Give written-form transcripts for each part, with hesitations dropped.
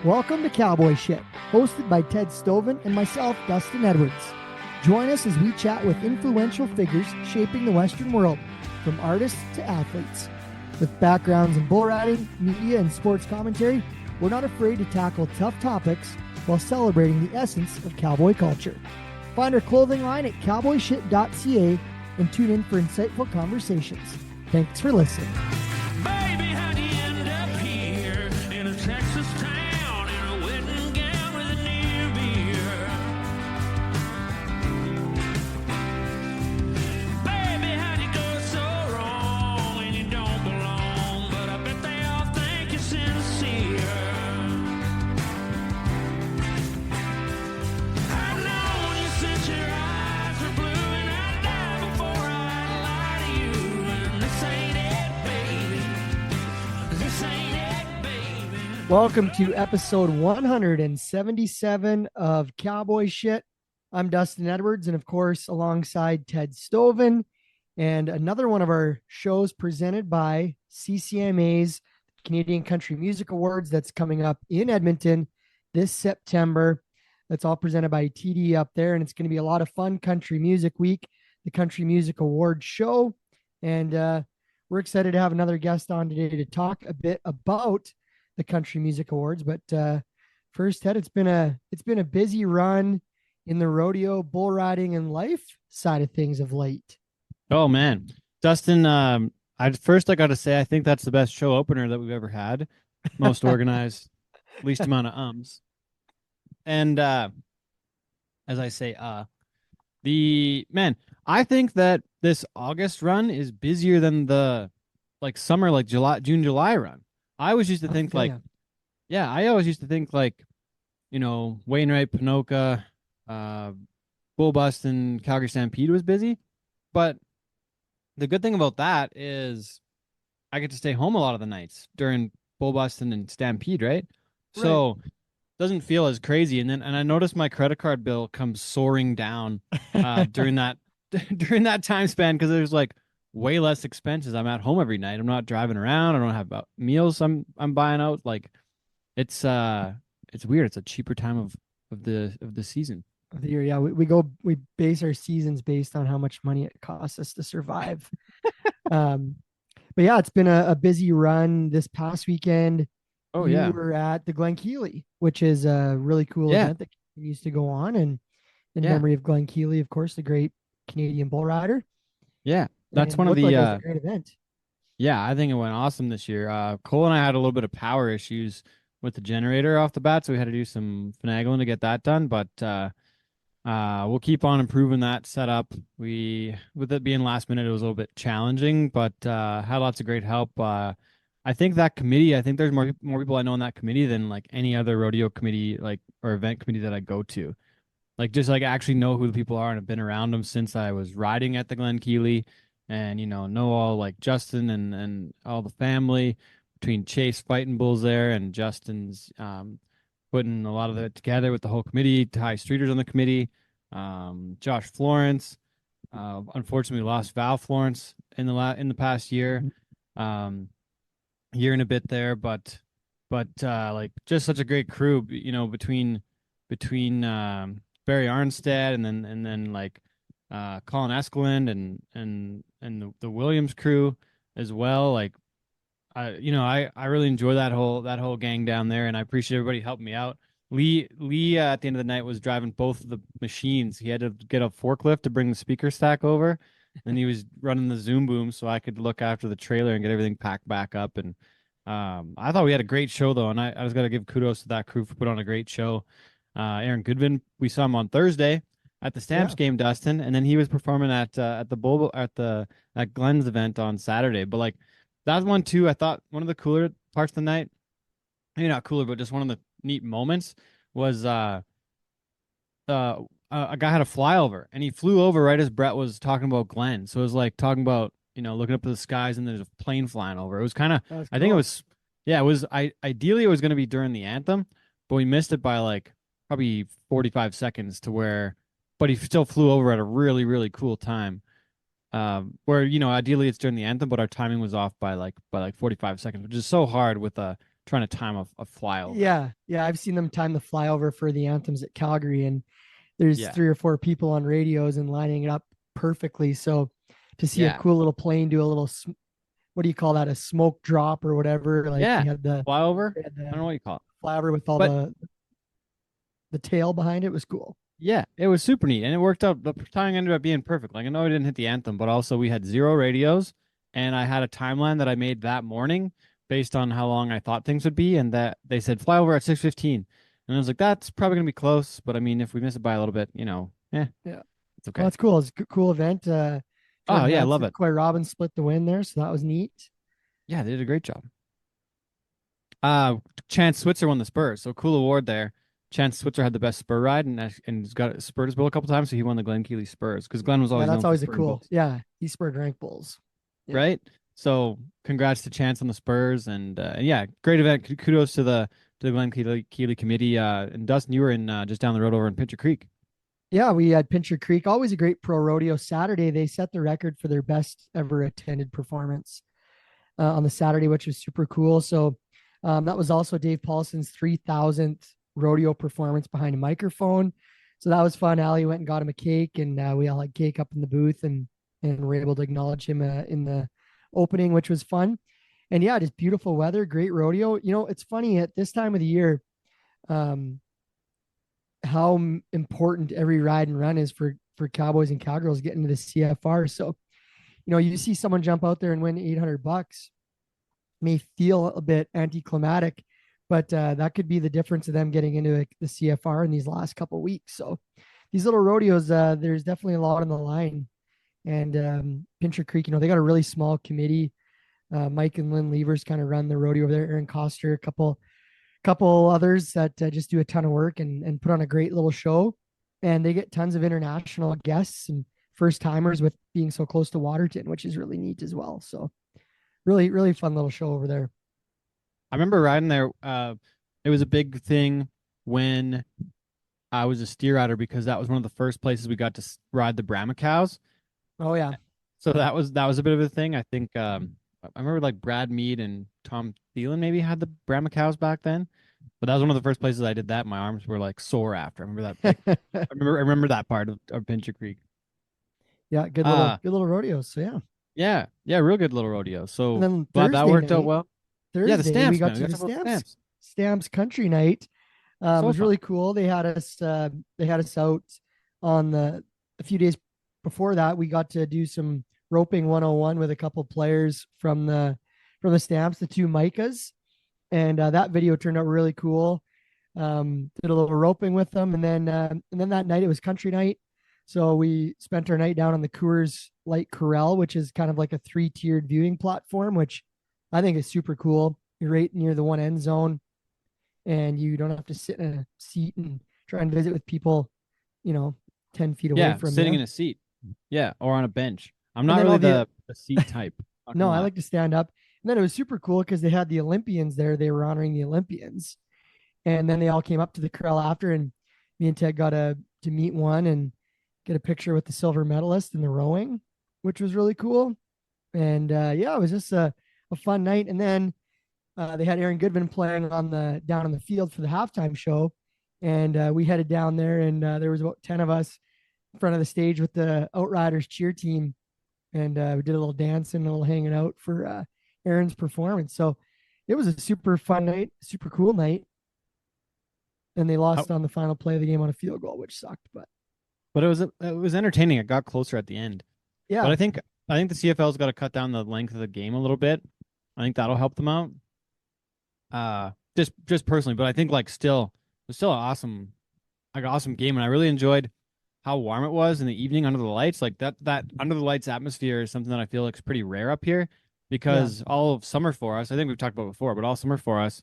Welcome to Cowboy Shit, hosted by Ted Stoven and myself, Dustin Edwards. Join us as we chat with influential figures shaping the Western world, from artists to athletes. With backgrounds in bull riding, media, and sports commentary, we're not afraid to tackle tough topics while celebrating the essence of cowboy culture. Find our clothing line at cowboyshit.ca and tune in for insightful conversations. Thanks for listening. Baby, how'd you end up here in a Texas town in a wedding gown with a new beer? Baby, how'd you go so wrong and you don't belong? But I bet they all think you're sincere. I know when you said your eyes were blue and I'd die before I'd lie to you. And this ain't it, baby. This ain't it, baby. Welcome to episode 177 of Cowboy Shit. I'm Dustin Edwards, and of course, alongside Ted Stoven, and another one of our shows presented by CCMA's Canadian Country Music Awards that's coming up in Edmonton this September. That's all presented by TD up there, and it's going to be a lot of fun. Country Music Week, the Country Music Awards show, and we're excited to have another guest on today to talk a bit about the Country Music Awards. But first, Ted, it's been a busy run in the rodeo, bull riding, and life side of things of late. Oh man, Dustin. I got to say, I think that's the best show opener that we've ever had. Most organized, least amount of ums. And as I say, I think that this August run is busier than the summer, June, July run. I always used to think I always used to think Wainwright, Pinoca, Bull Bust, and Calgary Stampede was busy. But the good thing about that is I get to stay home a lot of the nights during Bull Busting and Stampede, right? So it doesn't feel as crazy. And I noticed my credit card bill comes soaring down during that time span because there's way less expenses. I'm at home every night. I'm not driving around. I don't have meals I'm buying out. It's weird. It's a cheaper time of the season. Of the year, yeah, we base our seasons based on how much money it costs us to survive. But yeah, it's been a busy run this past weekend. Oh you yeah, were at the Glen Keeley, which is a really cool event that used to go on, and in memory of Glen Keeley, of course, the great Canadian bull rider. Yeah, that's one of the it was a great event. Yeah, I think it went awesome this year. Cole and I had a little bit of power issues with the generator off the bat, so we had to do some finagling to get that done. But we'll keep on improving that setup. With it being last minute, it was a little bit challenging, but had lots of great help. I think that committee. I think there's more people I know in that committee than any other rodeo committee, or event committee that I go to. Actually know who the people are and have been around them since I was riding at the Glen Keeley, and know all Justin and all the family between Chase fighting bulls there and Justin's putting a lot of it together with the whole committee. Ty Streeter's on the committee. Josh Florence, unfortunately lost Val Florence in the past year, year and a bit there, but just such a great crew, between Barry Arnstead and then Colin Eskeland and the Williams crew as well. I really enjoy that whole gang down there, and I appreciate everybody helping me out. Lee at the end of the night was driving both of the machines. He had to get a forklift to bring the speaker stack over, and he was running the Zoom boom so I could look after the trailer and get everything packed back up. And I thought we had a great show though, and I was got to give kudos to that crew for putting on a great show. Aaron Goodwin, we saw him on Thursday at the Stamps game, Dustin, and then he was performing at Glenn's event on Saturday. But that one too, I thought one of the cooler parts of the night, maybe not cooler, but just one of the neat moments was a guy had a flyover, and he flew over right as Brett was talking about Glenn. So it was talking about looking up to the skies, and there's a plane flying over. It was kind of cool. I think it was ideally it was going to be during the anthem, but we missed it by probably 45 seconds but he still flew over at a really, really cool time. Where ideally it's during the anthem, but our timing was off by 45 seconds, which is so hard with a trying to time a flyover. Yeah, I've seen them time the flyover for the anthems at Calgary, and there's Yeah. 3 or 4 people on radios and lining it up perfectly. So to see a Yeah. cool little plane do a little, what do you call that? A smoke drop or whatever. Like Yeah. Flyover. they had I the don't know what you call it. flyover with all But the tail behind it was cool. yeah, it was super neat, and it worked out. The timing ended up being perfect. Like I know I didn't hit the anthem, but also we had 0 radios, and I had a timeline that I made that morning based on how long I thought things would be, and that they said fly over at 6:15, and I was like, that's probably gonna be close, but I mean, if we miss it by a little bit, Yeah. it's Well, okay. that's cool. It's a cool event. Oh Jordan yeah, I love Hansen, it. Coy Robbins split the win there, so that was neat. Yeah, they did a great job. Uh, Chance Switzer won the Spurs, so cool award there. Chance Switzer had the best spur ride and he's got spurred his bill a couple times, so he won the Glen Keely Spurs because Glenn was Yeah, always that's known for always a spurring cool. bulls, Yeah, he spurred rank bulls. Yeah. right? So congrats to Chance on the Spurs and yeah, great event. Kudos to the Glen Keely committee. And Dustin, you were in just down the road over in Pincher Creek. Yeah, we had Pincher Creek. Always a great pro rodeo. Saturday, they set the record for their best ever attended performance on the Saturday, which was super cool. So that was also Dave Paulson's 3,000th rodeo performance behind a microphone. So that was fun. Allie went and got him a cake, and we all had cake up in the booth, and were able to acknowledge him in the opening, which was fun. And yeah, just beautiful weather, great rodeo. You know, it's funny at this time of the year, um, how important every ride and run is for cowboys and cowgirls getting to the CFR. So, you know, you see someone jump out there and win $800, may feel a bit anticlimactic, but that could be the difference of them getting into the CFR in these last couple of weeks. So these little rodeos, there's definitely a lot on the line. And Pincher Creek, you know, they got a really small committee. Mike and Lynn Levers kind of run the rodeo over there. Aaron Coster, a couple others that just do a ton of work and put on a great little show. And they get tons of international guests and first timers with being so close to Waterton, which is really neat as well. So really, really fun little show over there. I remember riding there. It was a big thing when I was a steer rider because that was one of the first places we got to ride the Brahma cows. Oh yeah. So that was a bit of a thing. I think I remember like Brad Mead and Tom Thielen maybe had the Brahma cows back then, but that was one of the first places I did that. My arms were like sore after. I remember that. Like, I remember that part of Pincher Creek. Yeah, Uh good little rodeos. So yeah. yeah, real good little rodeo. And So then glad that worked out well. Yeah, the Thursday we stamps, got man. We to got the to talk about Stamps Country Night. It So was fun. really cool. They had us out on a few days before that. We got to do some roping 101 with a couple players from the Stamps, the two Micahs, and that video turned out really cool. Did a little roping with them, and then that night it was country night. So we spent our night down on the Coors Light Corral, which is kind of like a 3-tiered viewing platform, which I think is super cool. You're right near the one end zone, and you don't have to sit in a seat and try and visit with people, you know, 10 feet away Yeah, from sitting you. in a seat. Yeah, or on a bench. I'm And not then really all the the seat type. Not no, gonna I lie. like to stand up. And then it was super cool because they had the Olympians there. They were honoring the Olympians, and then they all came up to the corral after, and me and Ted got to meet one and get a picture with the silver medalist in the rowing, which was really cool. And yeah, it was just a fun night. And then they had Aaron Goodman playing on the down on the field for the halftime show, and we headed down there, and there was about 10 of us in front of the stage with the Outriders cheer team, and we did a little dancing, a little hanging out for Aaron's performance. So it was a super fun night, super cool night. And they How, lost on the final play of the game on a field goal, which sucked. But but it was entertaining. It got closer at the end. But yeah, I think the CFL's got to cut down the length of the game a little bit. I think that'll help them out. Just personally, but I think like still it was still an awesome game, and I really enjoyed how warm it was in the evening under the lights. Like that under the lights atmosphere is something that I feel like is pretty rare up here yeah, because all of summer for us, I think we've talked about before, but all summer for us,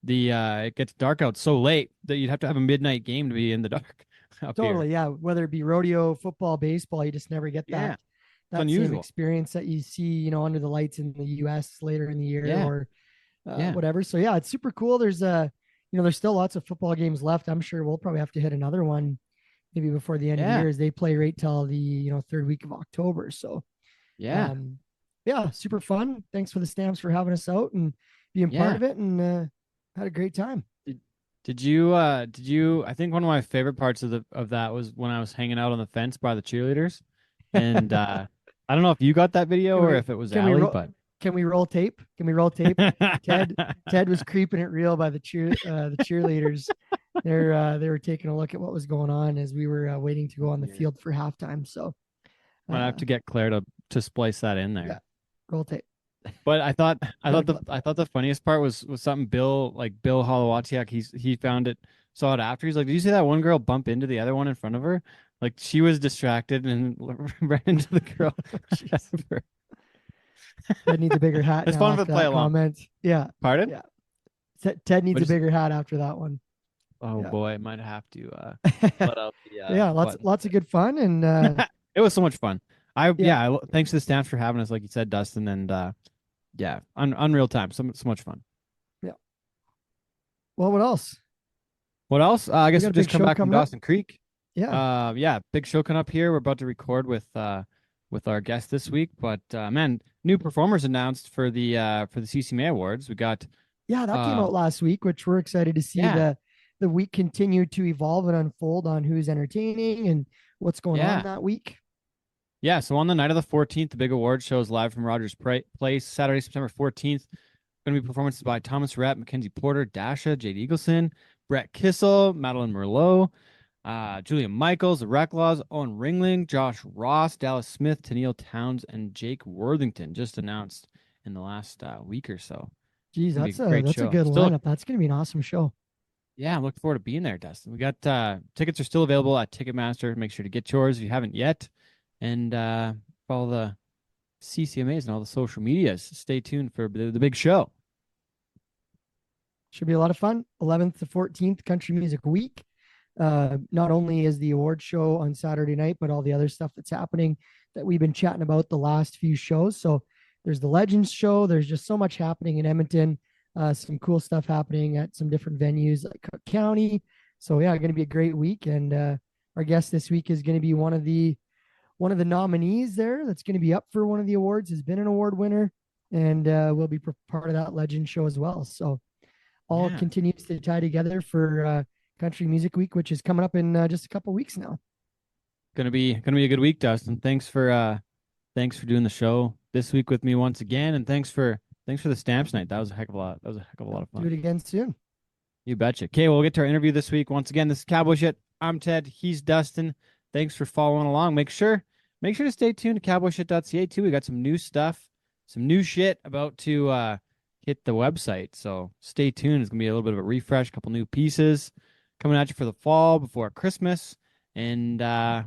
the it gets dark out so late that you'd have to have a midnight game to be in the dark up here. totally. Yeah. Whether it be rodeo, football, baseball, you just never get Yeah, it's that same unusual. experience that you see, you know, under the lights in the US later in the year Yeah, or yeah, whatever. So yeah, it's super cool. You know, there's still lots of football games left. I'm sure we'll probably have to hit another one maybe before the end of the yeah, year as they play right till the, you know, third week of October. So yeah, um, yeah, super fun. Thanks for the Stamps for having us out and being part yeah. of it. And Had a great time. Did you I think one of my favorite parts of that was when I was hanging out on the fence by the cheerleaders. And I don't know if you got that video Can or we if it was can we Allie, roll but can we roll tape? Can we roll tape? Ted Ted was creeping it real by the cheerleaders. They were taking a look at what was going on as we were waiting to go on the Yeah. field for halftime. So might have uh, to get Claire to splice that in yeah, there. roll tape. But I Gotta thought the clip. I thought the funniest part was something Bill Holowatiak, he found it, saw it after. He's like, "Did you see that one girl bump into the other one in front of her? Like she was distracted and ran into the girl." Ted needs a bigger hat It's now fun to after play that along. comment. Yeah, Pardon? yeah. Ted needs a What'd you say? bigger hat after that one. Oh Yeah. boy, I might have to let out the Yeah, lots button. lots of good fun and It was so much fun. yeah, Thanks to the Stamps for having us, like you said, Dustin, and yeah, unreal time. So much fun. yeah. Well, what else? What else? I We guess got we a just big come show back from coming up. Dawson Creek. Yeah. Yeah, big show coming up here. We're about to record with our guest this week, but man, new performers announced for the CCMA Awards. We got Yeah, that came uh out last week, which we're excited to see yeah, the week continue to evolve and unfold on who's entertaining and what's going on yeah. that week. Yeah, so on the night of the 14th, the big award show is live from Rogers Place, Saturday, September 14th. Going to be performances by Thomas Rhett, Mackenzie Porter, Dasha, Jade Eagleson, Brett Kissel, Madeline Merlot, Julia Michaels, the Recklaws, Owen Ringling, Josh Ross, Dallas Smith, Tennille Towns, and Jake Worthington just announced in the last week or so. Geez, It's going to be a great that's a show. good Still, lineup. That's gonna be an awesome show. yeah, I'm looking forward to being there, Dustin. We got tickets are still available at Ticketmaster. Make sure to get yours if you haven't yet. And follow the CCMAs and all the social medias. Stay tuned for the big show. Should be a lot of fun. 11th to 14th, Country Music Week. Not only is the award show on Saturday night, but all the other stuff that's happening that we've been chatting about the last few shows. So there's the Legends show. There's just so much happening in Edmonton. Some cool stuff happening at some different venues like Cook County. So yeah, going to be a great week. And our guest this week is going to be one of the nominees there that's going to be up for one of the awards. Has been an award winner, and will be part of that Legend show as well. So all Yeah. continues to tie together for Country Music Week, which is coming up in just a couple weeks now. Gonna be a good week, Dustin. Thanks for doing the show this week with me once again, and thanks for the Stamps night. That was a heck of a lot. That was a heck of a lot of Do it fun. again soon. You betcha. Okay, we'll get to our interview this week. Once again, this is Cowboy Shit. I'm Ted. He's Dustin. Thanks for following along. Make sure to stay tuned to cowboyshit.ca too. We got some new stuff, some new shit about to hit the website. So stay tuned. It's gonna be a little bit of a refresh, a couple new pieces coming at you for the fall before Christmas, and gonna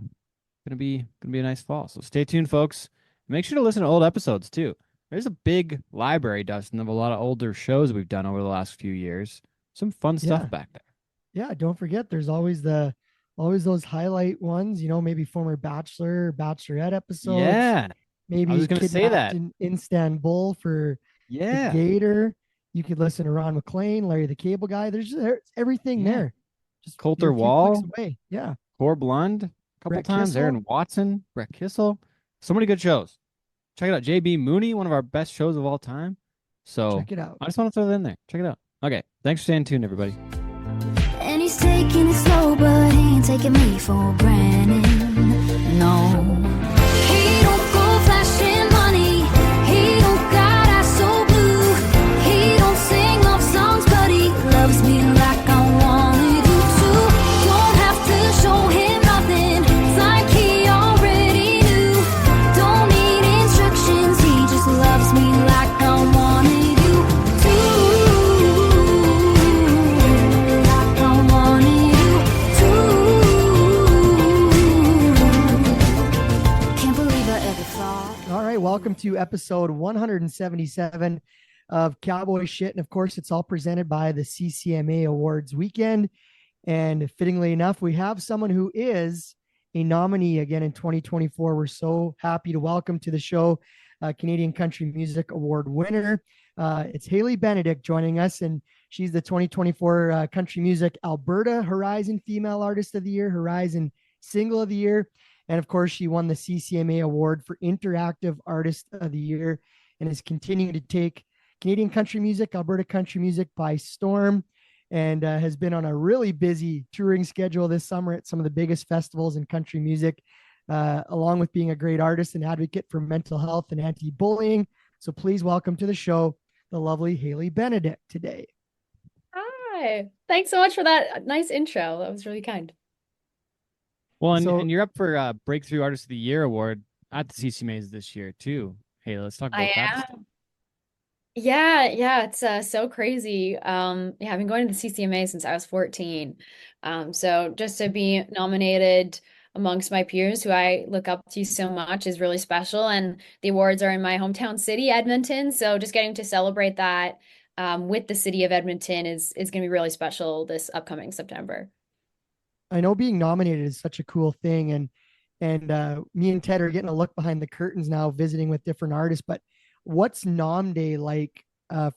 be a nice fall. So stay tuned, folks. Make sure to listen to old episodes too. There's a big library, Dustin, of a lot of older shows we've done over the last few years. Some fun stuff Yeah. back there. Yeah, don't forget there's always those highlight ones, maybe former Bachelor or Bachelorette episodes. Yeah, I Maybe was gonna say kidnapped that. in Istanbul for the Yeah, Gator. You could listen to Ron McLean, Larry the Cable Guy. There's everything Yeah. there. Just Coulter you're a few Wall. clicks away. Yeah. Core Blund, a couple Brett times. Kissel. Aaron Watson, Brett Kissel. So many good shows. Check it out. JB Mooney, one of our best shows of all time. So Check it out. I just want to throw that in there. Check it out. Okay. Thanks for staying tuned, everybody. And he's taking it slow, but he ain't taking me for granted. No. He don't go flashing money. He don't got eyes so blue. He don't sing love songs, but he loves me like I wanted you to. Don't have to show him nothing. It's like he already knew. Don't need instructions. He just loves me like I wanted you to. Like I wanted you to. Can't believe I ever thought. All right, welcome to episode 177 of Cowboy Shit. And of course, it's all presented by the CCMA Awards weekend. And fittingly enough, we have someone who is a nominee again in 2024. We're so happy to welcome to the show Canadian Country Music Award winner. It's Hailey Benedict joining us, and she's the 2024 Country Music Alberta Horizon Female Artist of the Year, Horizon Single of the Year. And of course, she won the CCMA Award for Interactive Artist of the Year and is continuing to take Canadian country music, Alberta country music by storm, and has been on a really busy touring schedule this summer at some of the biggest festivals in country music, along with being a great artist and advocate for mental health and anti-bullying. So please welcome to the show the lovely Hailey Benedict today. Hi. Thanks so much for that nice intro. That was really kind. Well, and, So- and you're up for Breakthrough Artist of the Year award at the CCMAs this year too. Hey, let's talk about I that am. stuff. Yeah, it's so crazy. Yeah, I've been going to the CCMA since I was 14. So just to be nominated amongst my peers who I look up to so much is really special. And the awards are in my hometown city, Edmonton. So just getting to celebrate that with the city of Edmonton is going to be really special this upcoming September. I know being nominated is such a cool thing, and me and Ted are getting a look behind the curtains now, visiting with different artists. But what's Nom Day like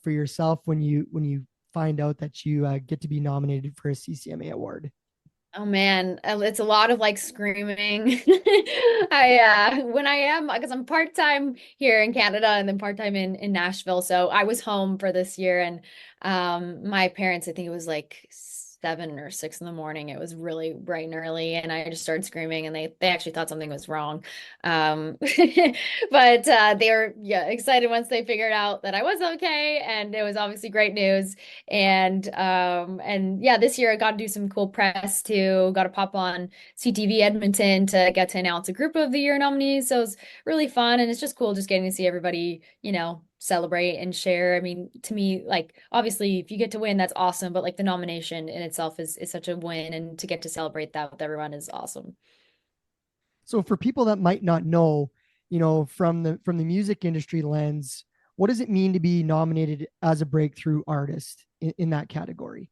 for yourself when you find out that you get to be nominated for a CCMA award? Oh man, it's a lot of like screaming. When I am, because I'm part-time here in Canada and then part-time in Nashville. So I was home for this year, and my parents, I think it was like 7 or 6 in the morning. It was really bright and early, and I just started screaming, and they actually thought something was wrong. But they were excited once they figured out that I was okay, and it was obviously great news. And yeah, this year I got to do some cool press too. Got to pop on CTV Edmonton to get to announce a group of the year nominees. So it's really fun, and it's just cool just getting to see everybody, celebrate and share. I mean, to me, like obviously if you get to win, that's awesome, but like the nomination in itself is such a win, and to get to celebrate that with everyone is awesome. So for people that might not know, from the music industry lens, what does it mean to be nominated as a breakthrough artist in that category?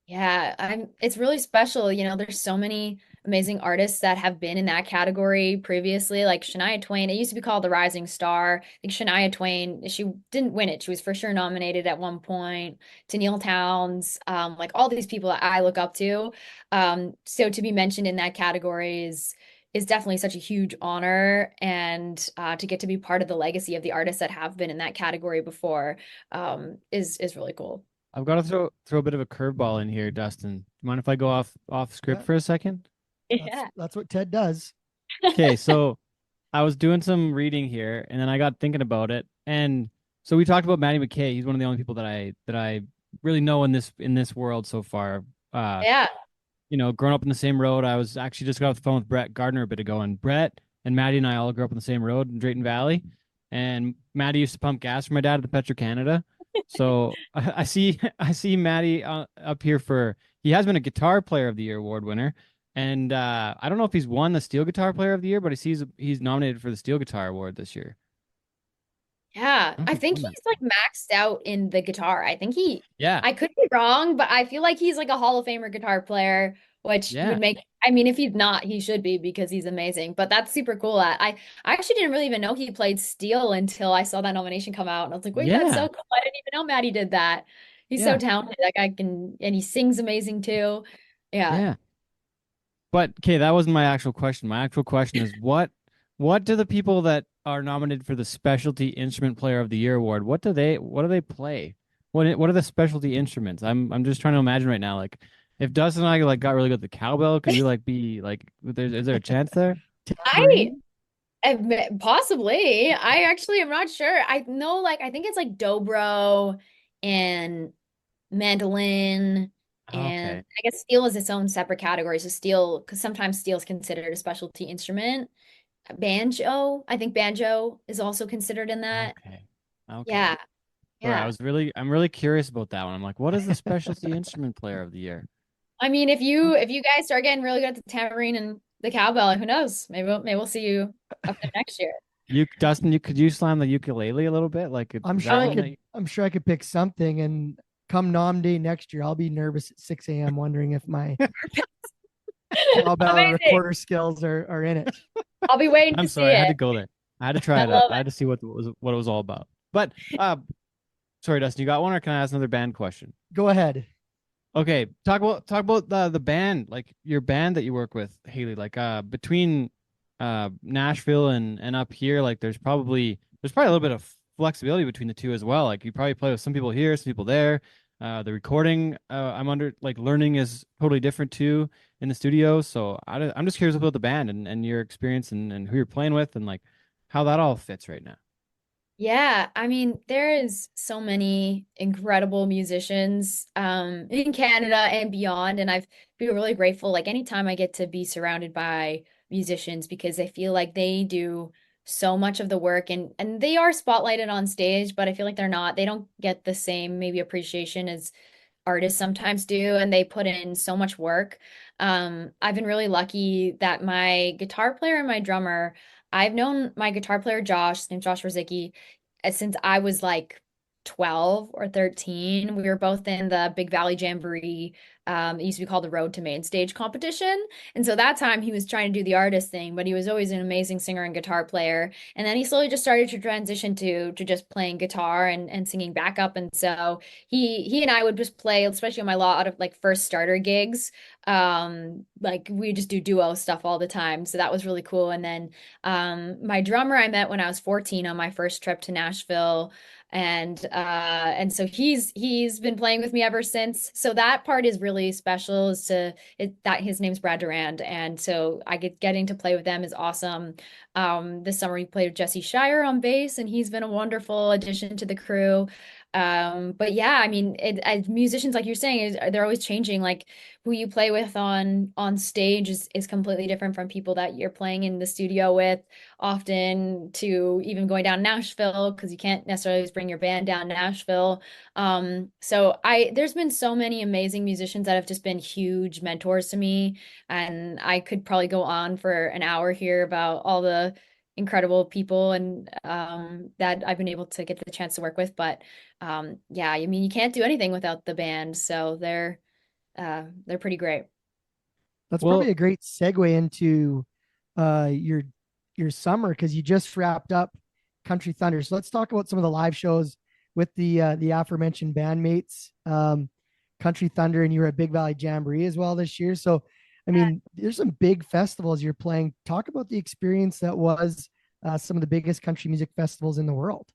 Yeah, it's really special. There's so many amazing artists that have been in that category previously, like Shania Twain. It used to be called the Rising Star. I think Shania Twain, she didn't win it. She was for sure nominated at one point. To Neil Towns, like all these people that I look up to. So to be mentioned in that category is definitely such a huge honor, and to get to be part of the legacy of the artists that have been in that category before is really cool. I've got to throw a bit of a curveball in here, Dustin. Do you mind if I go off script Yeah. for a second? Yeah. That's what Ted does. Okay, so I was doing some reading here, and then I got thinking about it, and so we talked about Maddie McKay. He's one of the only people that I really know in this world so far. Yeah. Growing up in the same road. I was actually just got off the phone with Brett Gardner a bit ago, and Brett and Maddie and I all grew up on the same road in Drayton Valley, and Maddie used to pump gas for my dad at the Petro Canada. So I see Maddie up here he has been a Guitar Player of the Year award winner, and I don't know if he's won the Steel Guitar Player of the Year, but he's nominated for the Steel Guitar Award this year. Yeah, don't I think think he's he's like maxed out in the guitar. I think Yeah, I could be wrong, but I feel like he's like a Hall of Famer guitar player, which Yeah. would make, I mean, if he's not, he should be because he's amazing. But that's super cool. I actually didn't really even know he played steel until I saw that nomination come out. And I was like, wait, that's so Yeah. cool. I didn't even know Maddie did that. He's so Yeah. talented. That guy and he sings amazing too. Yeah. Yeah. But okay, that wasn't my actual question. My actual question is what do the people that are nominated for the Specialty Instrument Player of the Year award, what do they play? What are the specialty instruments? I'm just trying to imagine right now, like if Dustin and I like got really good at the cowbell, could we like be like is there a chance there? I possibly. I actually am not sure. I know, like, I think it's like dobro and mandolin, and Okay. I guess steel is its own separate category. So steel, because sometimes steel is considered a specialty instrument. Banjo, I think banjo is also considered in that. Okay. Okay. Yeah, Sorry, yeah. I'm really curious about that one. I'm like, what is the Specialty Instrument Player of the Year? I mean, if you guys start getting really good at the tambourine and the cowbell, who knows? Maybe we'll see you up there next year. Dustin, could you slam the ukulele a little bit? Like, I'm is sure that I one could. that I'm sure I could pick something. And come Nom Day next year, I'll be nervous at 6 a.m. wondering if my cowbell Amazing. recorder skills are in it. I'll be waiting I'm to see sorry, I had to it. go there. I had to try I it out. love I had to see what it was all about. But sorry, Dustin, you got one, or can I ask another band question? Go ahead. Okay, talk about the band, like your band that you work with, Hailey. Like between Nashville and up here, like there's probably a little bit of flexibility between the two as well. Like you probably play with some people here, some people there. The recording, I'm under like learning is totally different too in the studio. So I'm just curious about the band and your experience and who you're playing with and like how that all fits right now. Yeah, I mean, there is so many incredible musicians in Canada and beyond, and I've been really grateful. Like anytime I get to be surrounded by musicians because I feel like they do so much of the work and they are spotlighted on stage, but I feel like they don't get the same maybe appreciation as artists sometimes do, and they put in so much work. I've been really lucky that my guitar player and my drummer, I've known my guitar player Josh, his name's Josh Rosicki, since I was like 12 or 13. We were both in the Big Valley Jamboree. It used to be called the Road to Main Stage competition. And so that time he was trying to do the artist thing, but he was always an amazing singer and guitar player. And then he slowly just started to transition to just playing guitar and singing backup. And so he and I would just play, especially on my lot of like first starter gigs. Like we just do duo stuff all the time. So that was really cool. And then my drummer I met when I was 14 on my first trip to Nashville, and so he's been playing with me ever since. So that part is really special, is that his name's Brad Durand, and so I getting to play with them is awesome. This summer we played with Jesse Shire on bass, and he's been a wonderful addition to the crew. But yeah, I mean, as musicians, like you're saying, they're always changing. Like who you play with on stage is completely different from people that you're playing in the studio with, often to even going down to Nashville, because you can't necessarily just bring your band down to Nashville. So there's been so many amazing musicians that have just been huge mentors to me, and I could probably go on for an hour here about all the incredible people and that I've been able to get the chance to work with. But yeah, I mean, you can't do anything without the band, so they're pretty great. That's probably Well, a great segue into your summer because you just wrapped up Country Thunder. So let's talk about some of the live shows with the aforementioned bandmates, Country Thunder, and you were at Big Valley Jamboree as well this year. So, I mean, there's some big festivals you're playing. Talk about the experience that was some of the biggest country music festivals in the world.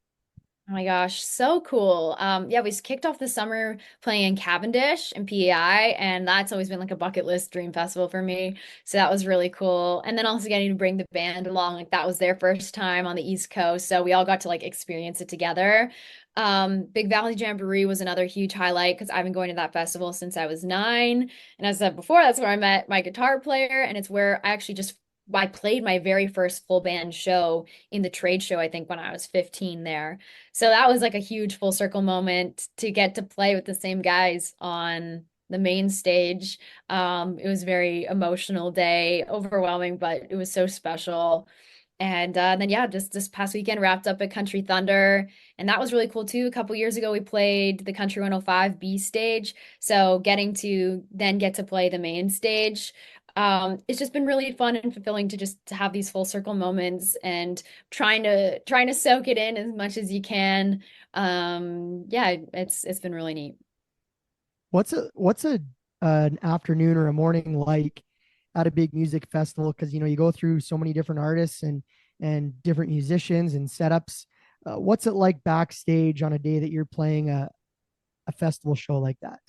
Oh my gosh, so cool. Yeah, we kicked off the summer playing in Cavendish and PEI, and that's always been like a bucket list dream festival for me. So that was really cool. And then also getting to bring the band along, like that was their first time on the East Coast. So we all got to like experience it together. Big Valley Jamboree was another huge highlight because I've been going to that festival since I was 9. And as I said before, that's where I met my guitar player, and it's where I played my very first full band show in the trade show, I think when I was 15 there. So that was like a huge full circle moment to get to play with the same guys on the main stage. It was a very emotional day, overwhelming, but it was so special. And then yeah, just this past weekend wrapped up at Country Thunder, and that was really cool too. A couple years ago, we played the Country 105 B stage, so getting to then get to play the main stage. It's just been really fun and fulfilling to just to have these full circle moments and trying to soak it in as much as you can. Yeah, it's been really neat. What's a an afternoon or a morning like at a big music festival? Because you go through so many different artists and different musicians and setups. What's it like backstage on a day that you're playing a festival show like that?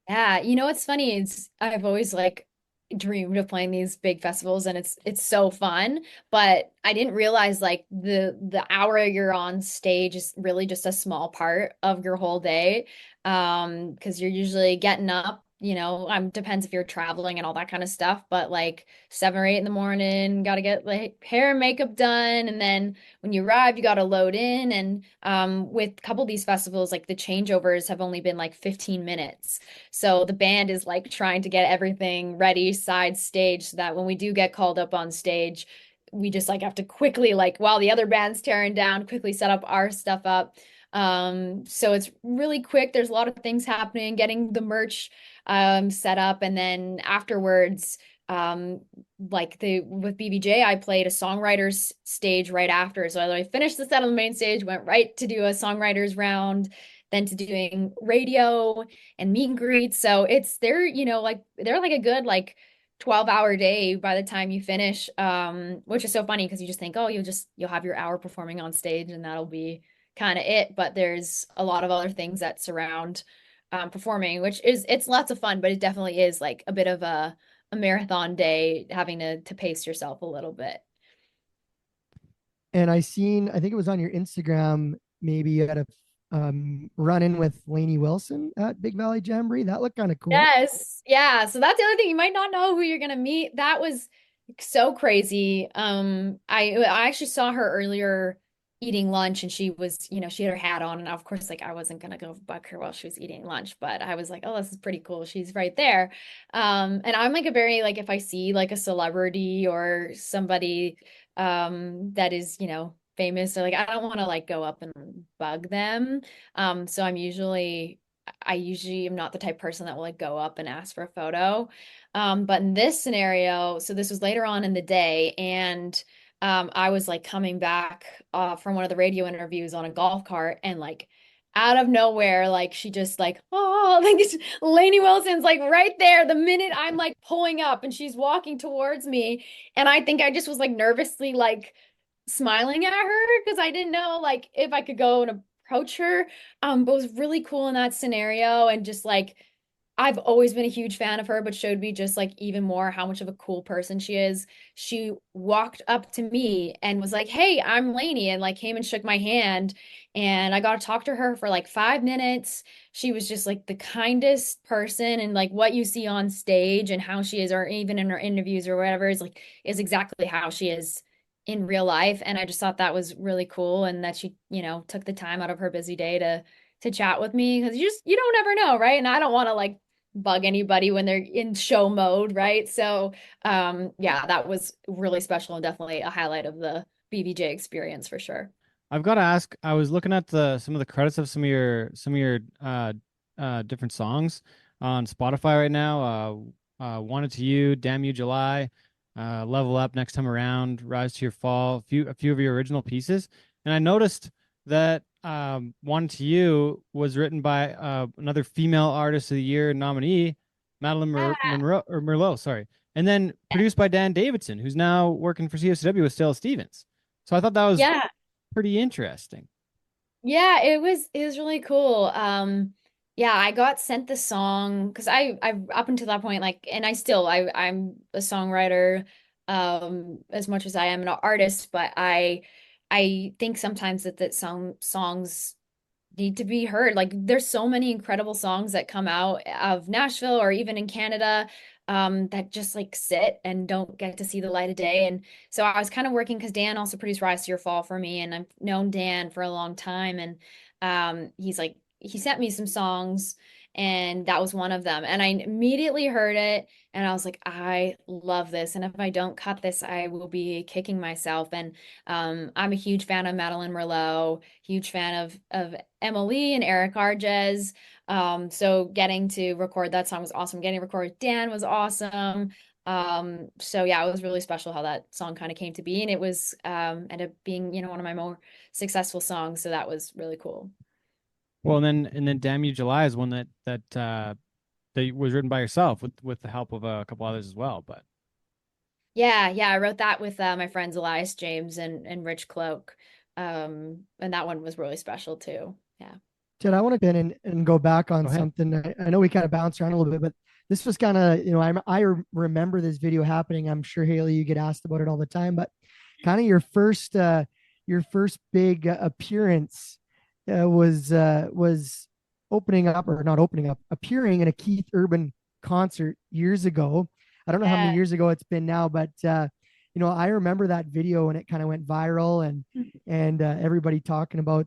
Yeah, what's funny is I've always like dreamed of playing these big festivals, and it's so fun, but I didn't realize like the hour you're on stage is really just a small part of your whole day. Because you're usually getting up, depends if you're traveling and all that kind of stuff, but like 7 or 8 in the morning, got to get like hair and makeup done, and then when you arrive, you got to load in. And with a couple of these festivals, like the changeovers have only been like 15 minutes. So the band is like trying to get everything ready side stage so that when we do get called up on stage, we just like have to quickly, like while the other band's tearing down, quickly set up our stuff up. So it's really quick. There's a lot of things happening, getting the merch set up, and then afterwards, like with BBJ, I played a songwriters stage right after. So I finished the set on the main stage, went right to do a songwriters round, then to doing radio and meet and greet. So they're like a good like 12-hour day by the time you finish, which is so funny because you just think, oh, you'll have your hour performing on stage and that'll be kind of it, but there's a lot of other things that surround performing, which is it's lots of fun, but it definitely is like a bit of a marathon day, having to pace yourself a little bit. And I think it was on your Instagram, maybe you had a run in with Lainey Wilson at Big Valley Jamboree. That looked kind of cool. Yes. Yeah. So that's the other thing. You might not know who you're gonna meet. That was so crazy. I actually saw her earlier eating lunch, and she was, she had her hat on, and of course, like I wasn't gonna go bug her while she was eating lunch, but I was like, oh, this is pretty cool. She's right there. And I'm like a very like if I see like a celebrity or somebody that is, famous, or like I don't want to like go up and bug them. So I usually am not the type of person that will like go up and ask for a photo. But in this scenario, so this was later on in the day, and I was like coming back from one of the radio interviews on a golf cart, and like out of nowhere, like she just like, oh, like Lainey Wilson's like right there the minute I'm like pulling up and she's walking towards me. And I think I just was like nervously like smiling at her because I didn't know like if I could go and approach her. But it was really cool in that scenario, and just like I've always been a huge fan of her, but showed me just like even more how much of a cool person she is. She walked up to me and was like, "Hey, I'm Lainey," and like came and shook my hand. And I got to talk to her for like 5 minutes. She was just like the kindest person, and like what you see on stage and how she is, or even in her interviews or whatever, is exactly how she is in real life. And I just thought that was really cool, and that she, took the time out of her busy day to chat with me, because you don't ever know, right? And I don't want to like bug anybody when they're in show mode, right? So yeah, that was really special, and definitely a highlight of the BVJ experience for sure. I've got to ask. I was looking at some of the credits of some of your different songs on Spotify right now. Wanted to You, Damn You July, Level Up, Next Time Around, Rise to Your Fall. A few of your original pieces, and I noticed that Wanted to You was written by another female artist of the year nominee, Madeline Monroe or Merlot, sorry, and then produced by Dan Davidson, who's now working for CSW with Stella Stevens. So I thought that was Yeah. pretty interesting. Yeah, it was really cool. Yeah, I got sent the song because I up until that point, like, and I'm a songwriter as much as I am an artist, but I think sometimes that some songs need to be heard. Like there's so many incredible songs that come out of Nashville or even in Canada, that just like sit and don't get to see the light of day. And so I was kind of working because Dan also produced Rise to Your Fall for me, and I've known Dan for a long time. And he sent me some songs, and that was one of them. And I immediately heard it, and I was like, I love this. And if I don't cut this, I will be kicking myself. And I'm a huge fan of Madeline Merlot, huge fan of Emily and Eric Arges. So getting to record that song was awesome. Getting to record with Dan was awesome. So yeah, it was really special how that song kind of came to be, and it was ended up being, one of my more successful songs. So that was really cool. Well, and then Damn You July is one that was written by yourself with the help of a couple others as well. But Yeah, I wrote that with my friends Elias James and Rich Cloak. And that one was really special too. Yeah. Ted, I want to and go back on go ahead. something. I know we kind of bounced around a little bit, but this was kind of, I remember this video happening. I'm sure Hailey, you get asked about it all the time, but kind of your first big appearance was opening up, or not opening up, appearing in a Keith Urban concert years ago. I don't know how many years ago it's been now, but I remember that video when it kind of went viral, and everybody talking about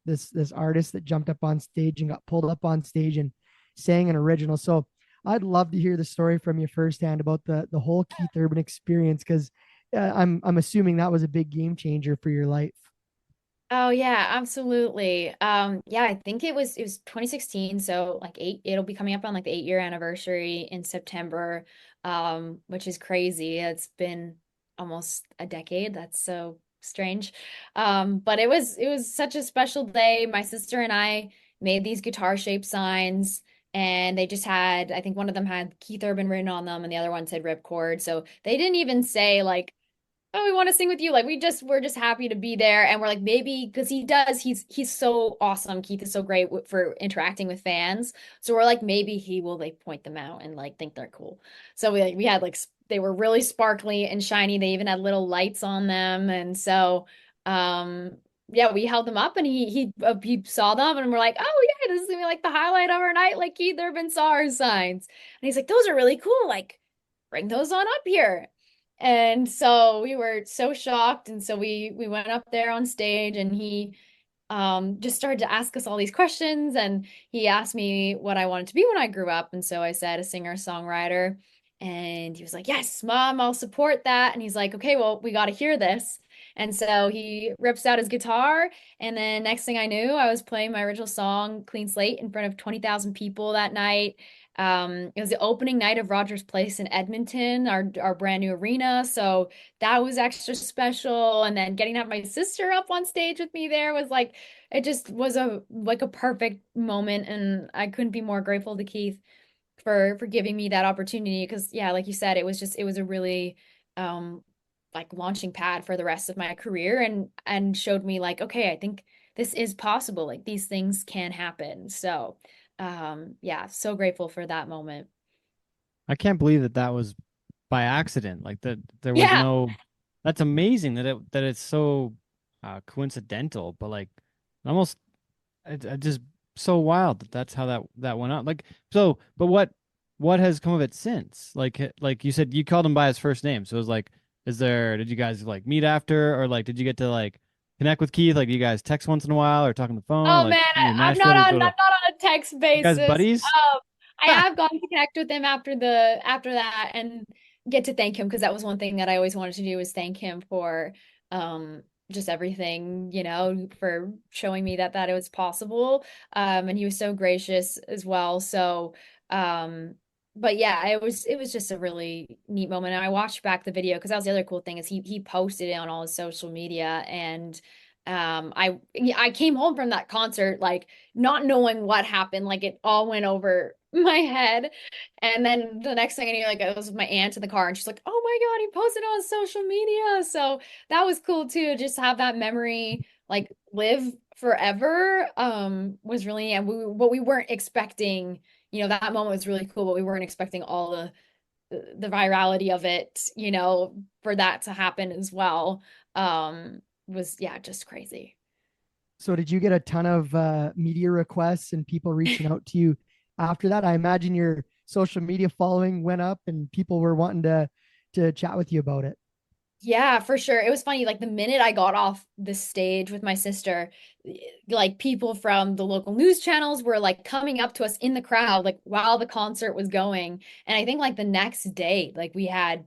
this artist that jumped up on stage and got pulled up on stage and sang an original. So I'd love to hear the story from you firsthand about the whole Keith Urban experience, because I'm assuming that was a big game changer for your life. Oh yeah, absolutely. Yeah, I think it was 2016, so like it'll be coming up on like the 8-year anniversary in September, which is crazy. It's been almost a decade. That's so strange. But it was such a special day. My sister and I made these guitar shaped signs, and they just had, I think one of them had Keith Urban written on them, and the other one said Ripcord. So they didn't even say like oh, we want to sing with you. Like we're just happy to be there. And we're like, maybe because he's so awesome. Keith is so great for interacting with fans. So we're like, maybe he will like point them out and like think they're cool. So we had like they were really sparkly and shiny. They even had little lights on them. And so yeah, we held them up and he saw them and we're like, oh yeah, this is gonna be like the highlight of our night. Like Keith Urban saw our signs. And he's like, those are really cool. Like bring those on up here. And so we were so shocked. And so we went up there on stage and he just started to ask us all these questions. And he asked me what I wanted to be when I grew up. And so I said a singer-songwriter. And he was like, yes, mom, I'll support that. And he's like, okay, well, we got to hear this. And so he rips out his guitar. And then next thing I knew, I was playing my original song, Clean Slate, in front of 20,000 people that night. It was the opening night of Rogers Place in Edmonton, our brand new arena. So that was extra special. And then getting to have my sister up on stage with me there was like, it just was a perfect moment. And I couldn't be more grateful to Keith for giving me that opportunity. Because yeah, like you said, it was a really like launching pad for the rest of my career and showed me like, okay, I think this is possible. Like these things can happen. So yeah, so grateful for that moment. I can't believe that that was by accident. Like that there was Yeah. no. That's amazing that it's so coincidental, but like almost it just so wild that that's how that went out. Like so, but what has come of it since? Like you said, you called him by his first name, so it was like, did you guys like meet after, or like did you get to like connect with Keith? Like, do you guys text once in a while or talk on the phone? Or Oh like man, you're in I'm Nashville, do you go I'm to not on a text you guys basis. buddies? I have gone to connect with him after that and get to thank him because that was one thing that I always wanted to do was thank him for just everything, you know, for showing me that it was possible. And he was so gracious as well. So but yeah, it was just a really neat moment. And I watched back the video because that was the other cool thing is he posted it on all his social media and I came home from that concert like not knowing what happened, like it all went over my head. And then the next thing I knew, like I was with my aunt in the car and she's like, oh my God, he posted on social media. So that was cool too, just to have that memory like live forever. Was really and what we weren't expecting, you know, that moment was really cool, but we weren't expecting all the virality of it, you know, for that to happen as well. Was yeah, just crazy. So did you get a ton of media requests and people reaching out to you after that? I imagine your social media following went up and people were wanting to chat with you about it. Yeah, for sure. It was funny. Like the minute I got off the stage with my sister, like people from the local news channels were like coming up to us in the crowd, like while the concert was going. And I think like the next day, like we had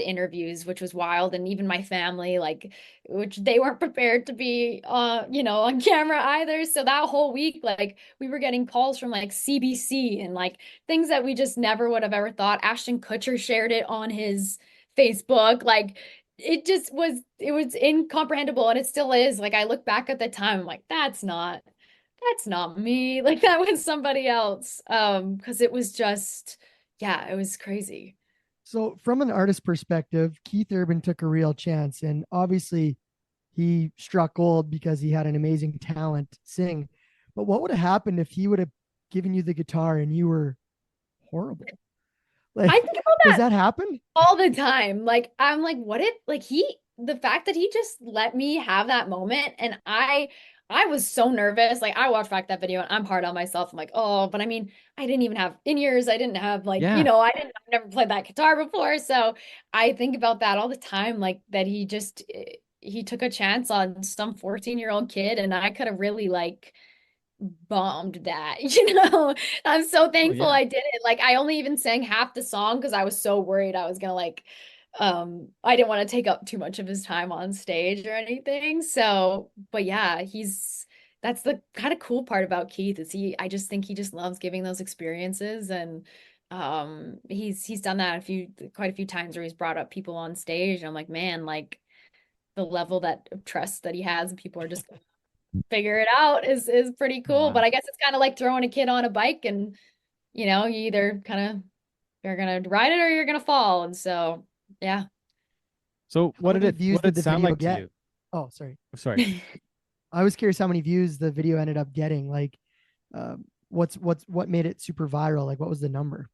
interviews, which was wild. And even my family, like which they weren't prepared to be you know, on camera either. So that whole week, like we were getting calls from like CBC and like things that we just never would have ever thought. Ashton Kutcher shared it on his Facebook. Like it was incomprehensible and it still is. Like I look back at the time, I'm like, that's not me. Like that was somebody else. Because it was just, yeah, it was crazy. So from an artist perspective, Keith Urban took a real chance and obviously he struck gold because he had an amazing talent to sing. But what would have happened if he would have given you the guitar and you were horrible? I Like, think about does that that happen? all the time. Like I'm like, what if like the fact that he just let me have that moment and I was so nervous. Like I watched back that video and I'm hard on myself. I'm like, oh, but I mean, I didn't even have in-ears. I didn't have like, you Yeah. know, I've never played that guitar before. So I think about that all the time, like that he took a chance on some 14-year-old kid and I could have really like bombed that, you know. I'm so Oh thankful yeah. I did it. Like I only even sang half the song because I was so worried I was gonna like I didn't want to take up too much of his time on stage or anything. So, but yeah, that's the kind of cool part about Keith is I just think he just loves giving those experiences and he's done that quite a few times where he's brought up people on stage and I'm like, man, like the level that of trust that he has and people are just figure it out is pretty Oh, cool. But wow. I guess it's kind of like throwing a kid on a bike and you know, you either kind of you're gonna ride it or you're gonna fall. And so yeah. So How many views what did did it the sound video like to get? you? Oh, sorry. Oh, sorry. I was curious how many views the video ended up getting. Like, what made it super viral? Like, what was the number?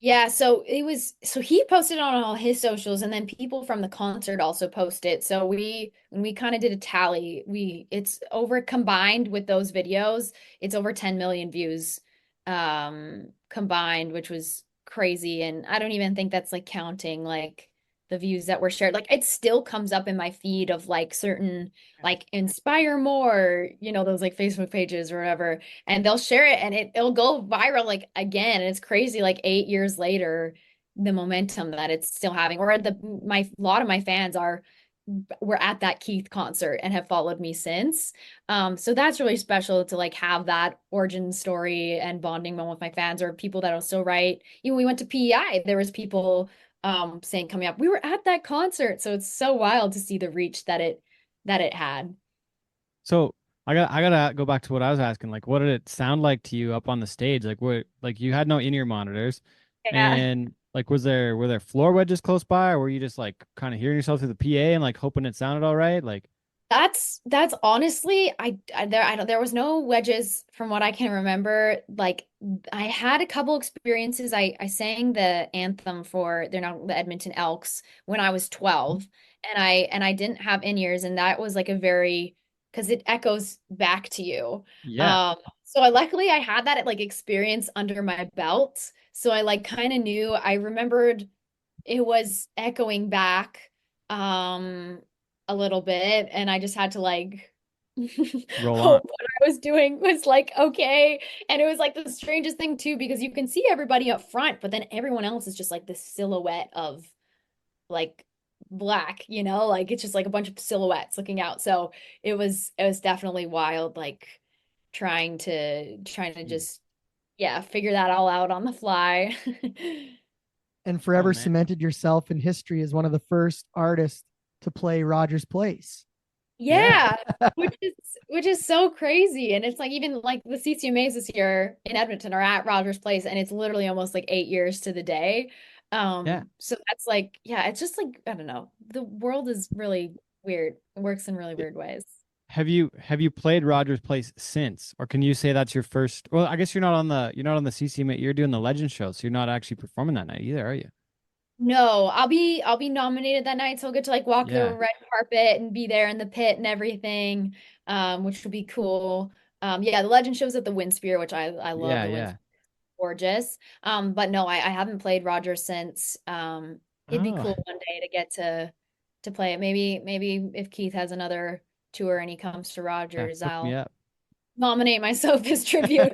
Yeah, so he posted on all his socials and then people from the concert also posted. So when we kind of did a tally, it's over combined with those videos, it's over 10 million views combined, which was crazy. And I don't even think that's like counting like the views that were shared. Like it still comes up in my feed of like certain like inspire more, those like Facebook pages or whatever, and they'll share it and it'll go viral like again. And it's crazy, like 8 years later, the momentum that it's still having. Or my lot of my fans were at that Keith concert and have followed me since. So that's really special to like have that origin story and bonding moment with my fans or people that will still write. Even we went to PEI, there was people saying coming up, we were at that concert. So it's so wild to see the reach that it had. So I gotta go back to what I was asking. Like, what did it sound like to you up on the stage? Like, what like you had no in-ear monitors, Yeah. and like, were there floor wedges close by, or were you just like kind of hearing yourself through the PA and like hoping it sounded all right? Like, That's honestly, there was no wedges from what I can remember. Like I had a couple experiences. I sang the anthem for they're not the Edmonton Elks when I was 12, and I didn't have in-ears, and that was like a very because it echoes back to you. yeah, So I luckily I had that like experience under my belt. So I like kind of knew. I remembered it was echoing back a little bit, and I just had to like roll on. hope what I was doing was like okay. And it was like the strangest thing too because you can see everybody up front but then everyone else is just like this silhouette of like black, like it's just like a bunch of silhouettes looking out. So it was definitely wild, like trying to Jeez. just yeah, figure that all out on the fly. And Oh forever man. cemented yourself in history as one of the first artists to play Rogers Place. Yeah. Yeah, which is so crazy. And it's like even like the CCMAs this year in Edmonton are at Rogers Place and it's literally almost like 8 years to the day. Yeah. So that's like, yeah, it's just like, I don't know. The world is really weird. It works in really weird ways. Have you played Rogers Place since, or can you say that's your first? Well, I guess you're not on the CCMA. You're doing the Legend show, so you're not actually performing that night either, are you? No, I'll be nominated that night, so I'll get to like walk the Yeah. red carpet and be there in the pit and everything, which will be cool. Yeah, the Legend shows at the Winspear, which I love Yeah. the Winspear, Yeah. gorgeous. But no, I haven't played Rogers since. It'd be Oh, cool one day to get to play it. Maybe if Keith has another tour and he comes to yeah. Rogers, Hook me I'll up. nominate myself as tribute.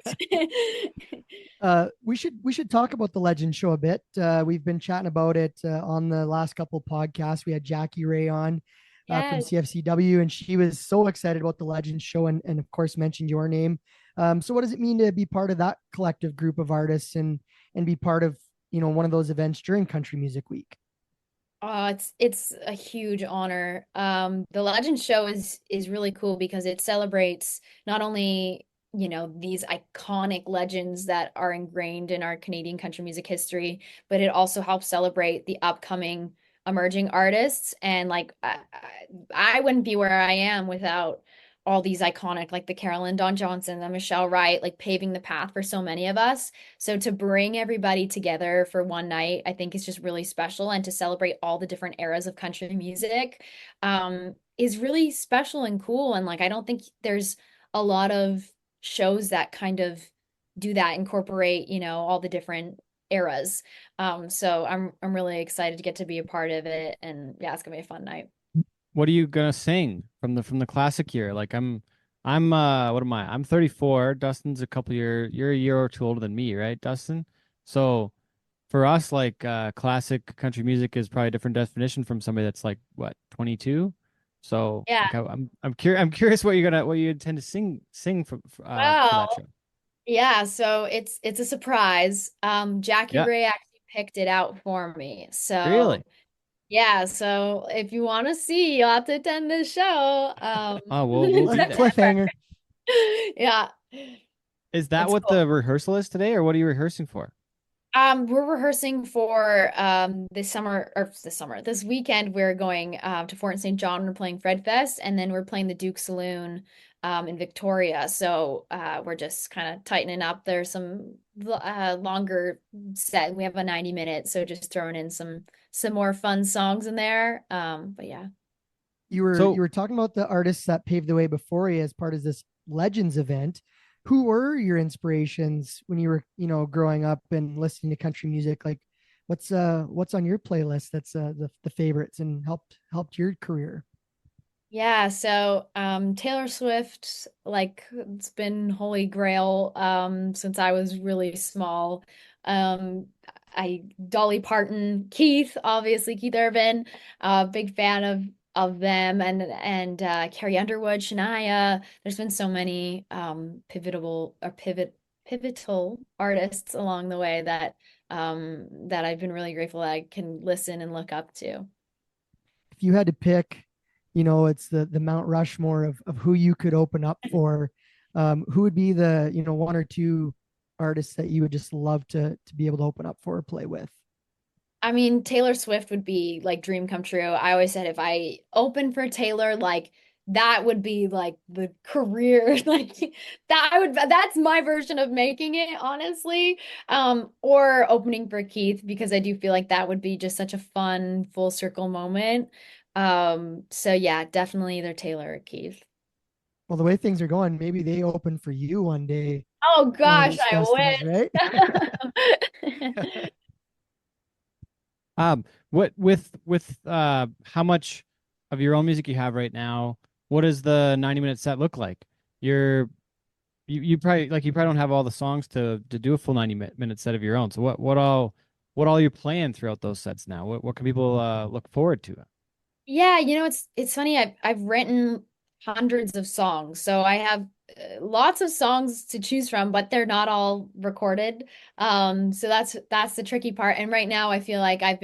We should talk about the Legend Show a bit. We've been chatting about it on the last couple podcasts. We had Jackie Ray on from Yes. CFCW, and she was so excited about the Legend Show, and of course mentioned your name. So, what does it mean to be part of that collective group of artists and be part of one of those events during Country Music Week? Oh, it's a huge honor. The Legend Show is really cool because it celebrates not only, these iconic legends that are ingrained in our Canadian country music history, but it also helps celebrate the upcoming emerging artists. And like I wouldn't be where I am without all these iconic, like the Carolyn Dawn Johnson, the Michelle Wright, like paving the path for so many of us. So to bring everybody together for one night, I think is just really special. And to celebrate all the different eras of country music, is really special and cool. And like, I don't think there's a lot of shows that kind of do that, incorporate, all the different eras. So I'm really excited to get to be a part of it. And yeah, it's gonna be a fun night. What are you gonna sing from the classic year? Like I'm what am I? I'm 34. Dustin's a couple you're a year or two older than me, right, Dustin? So for us, like classic country music is probably a different definition from somebody that's like what 22. So Yeah. like I'm curious what you intend to sing for that Wow. show. Yeah, so it's a surprise. Jackie Yeah, Ray actually picked it out for me. really. So yeah, so if you want to see, you'll have to attend this show. Oh, we'll be there. Cliffhanger. Yeah, Is that it's what cool. the rehearsal is today, or what are you rehearsing for? We're rehearsing for this weekend we're going to Fort St. John. We're playing Fred Fest, and then we're playing the Duke Saloon in Victoria. So we're just kind of tightening up. There's some longer set. We have a 90 minutes, so just throwing in some more fun songs in there. But yeah. So, You were talking about the artists that paved the way before you as part of this Legends event. Who were your inspirations when you were, growing up and listening to country music? Like, what's on your playlist that's the favorites and helped your career? Yeah, so Taylor Swift, like it's been holy grail since I was really small. Um I Dolly Parton, Keith, obviously Keith Urban, big fan of them and Carrie Underwood, Shania. There's been so many pivotal artists along the way that I've been really grateful that I can listen and look up to. If you had to pick, it's the Mount Rushmore of who you could open up for, who would be the, one or two artists that you would just love to be able to open up for or play with? I mean, Taylor Swift would be like dream come true. I always said if I open for Taylor, like that would be like the career, like that's my version of making it, honestly. Or opening for Keith because I do feel like that would be just such a fun full circle moment. So yeah, definitely either Taylor or Keith. Well, the way things are going, maybe they open for you one day, Oh one of gosh, these festivals, right? I wish. what with how much of your own music you have right now? What does the 90-minute set look like? You're you probably you probably don't have all the songs to do a full 90-minute set of your own. So what all you're playing throughout those sets now? What can people look forward to? Yeah, it's funny. I've written hundreds of songs, so I have lots of songs to choose from, but they're not all recorded. So that's the tricky part. And right now, I feel like I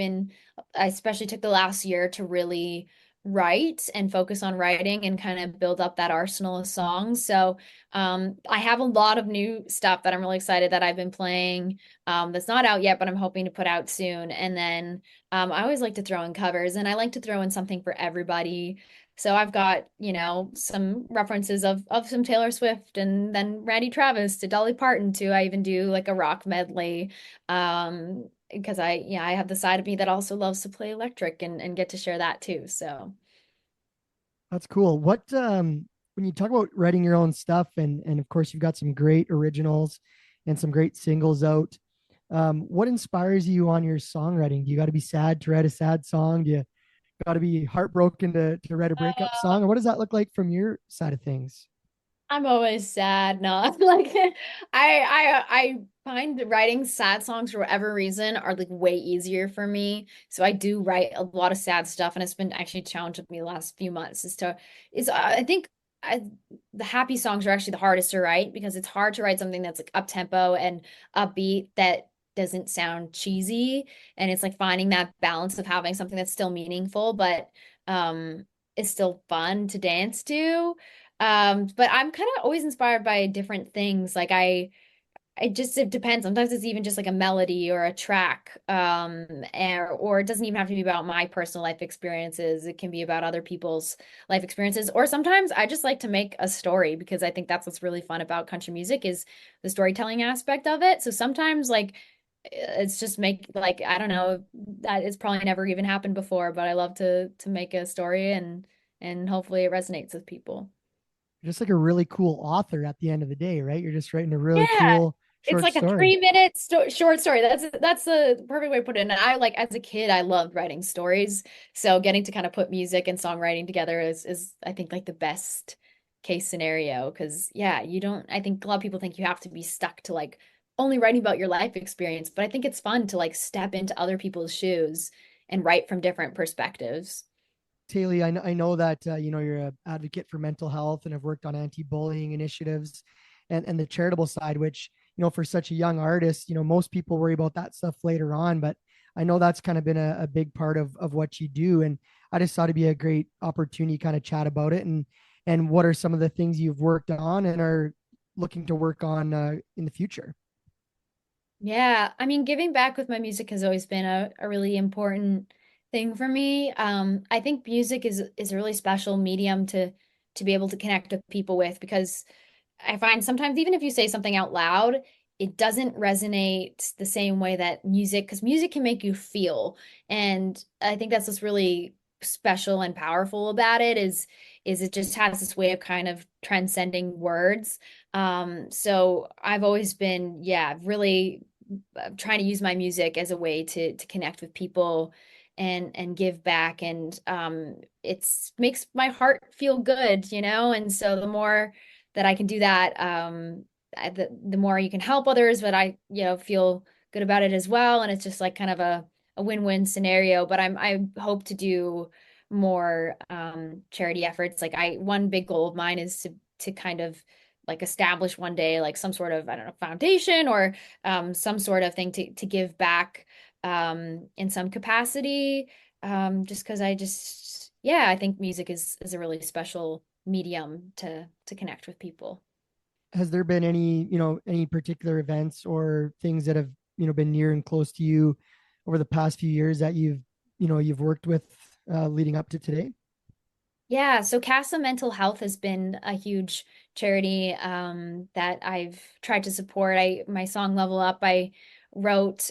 especially took the last year to really write and focus on writing and kind of build up that arsenal of songs. So I have a lot of new stuff that I'm really excited that I've been playing. That's not out yet, but I'm hoping to put out soon. And then I always like to throw in covers and I like to throw in something for everybody. So I've got, some references of some Taylor Swift and then Randy Travis to Dolly Parton to I even do like a rock medley. Because I have the side of me that also loves to play electric and get to share that too. So That's cool. What when you talk about writing your own stuff and of course you've got some great originals and some great singles out. What inspires you on your songwriting? Do you got to be sad to write a sad song? Do you got to be heartbroken to write a breakup song? Or what does that look like from your side of things? I'm always sad. No, like I find that writing sad songs for whatever reason are like way easier for me. So I do write a lot of sad stuff, and it's been actually a challenge with me the last few months. I think I the happy songs are actually the hardest to write because it's hard to write something that's like up tempo and upbeat that doesn't sound cheesy, and it's like finding that balance of having something that's still meaningful but is still fun to dance to. But I'm kind of always inspired by different things. It depends. Sometimes it's even just like a melody or a track. Or it doesn't even have to be about my personal life experiences. It can be about other people's life experiences. Or sometimes I just like to make a story because I think that's what's really fun about country music is the storytelling aspect of it. So sometimes it's just make like I don't know that it's probably never even happened before, but I love to make a story and hopefully it resonates with people. Just like a really cool author at the end of the day, right? You're just writing a really Yeah, cool it's short like a story. 3 minute short story. That's the perfect way to put it. And I like as a kid, I loved writing stories. So getting to kind of put music and songwriting together is I think like the best case scenario. Because yeah, you don't. I think a lot of people think you have to be stuck to like only writing about your life experience, but I think it's fun to like step into other people's shoes and write from different perspectives. Haley, I know that you're an advocate for mental health and have worked on anti-bullying initiatives and the charitable side, which for such a young artist, most people worry about that stuff later on, but I know that's kind of been a big part of what you do, and I just thought it'd be a great opportunity to kind of chat about it and what are some of the things you've worked on and are looking to work on in the future. Yeah, I mean, giving back with my music has always been a really important thing for me. I think music is a really special medium to be able to connect with people with, because I find sometimes even if you say something out loud, it doesn't resonate the same way that music, because music can make you feel. And I think that's what's really special and powerful about it is it just has this way of kind of transcending words. So I've always been, yeah, really trying to use my music as a way to connect with people and give back. And it's makes my heart feel good, you know? And so the more that I can do that, the more you can help others, but I, feel good about it as well. And it's just like kind of a win-win scenario. But I hope to do more charity efforts. Like one big goal of mine is to kind of like establish one day like some sort of, I don't know, foundation or some sort of thing to give back in some capacity. Just because yeah, I think music is a really special medium to connect with people. Has there been any, any particular events or things that have, been near and close to you over the past few years that you've worked with leading up to today? Yeah, so CASA Mental Health has been a huge charity that I've tried to support. My song Level Up, I wrote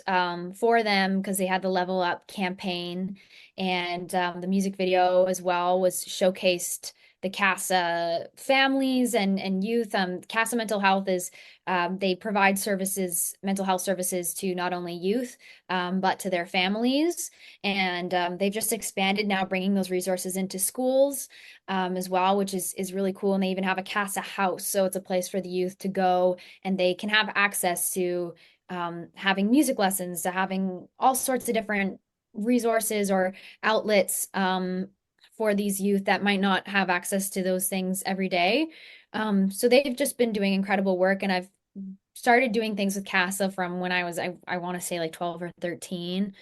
for them because they had the Level Up campaign, and the music video as well was showcased the CASA families and youth. CASA Mental Health is they provide services, mental health services to not only youth but to their families, and they've just expanded now, bringing those resources into schools as well, which is really cool. And they even have a CASA house. So it's a place for the youth to go and they can have access to having music lessons, to having all sorts of different resources or outlets for these youth that might not have access to those things every day. So they've just been doing incredible work. And I've started doing things with CASA from when I was, I want to say like 12 or 13.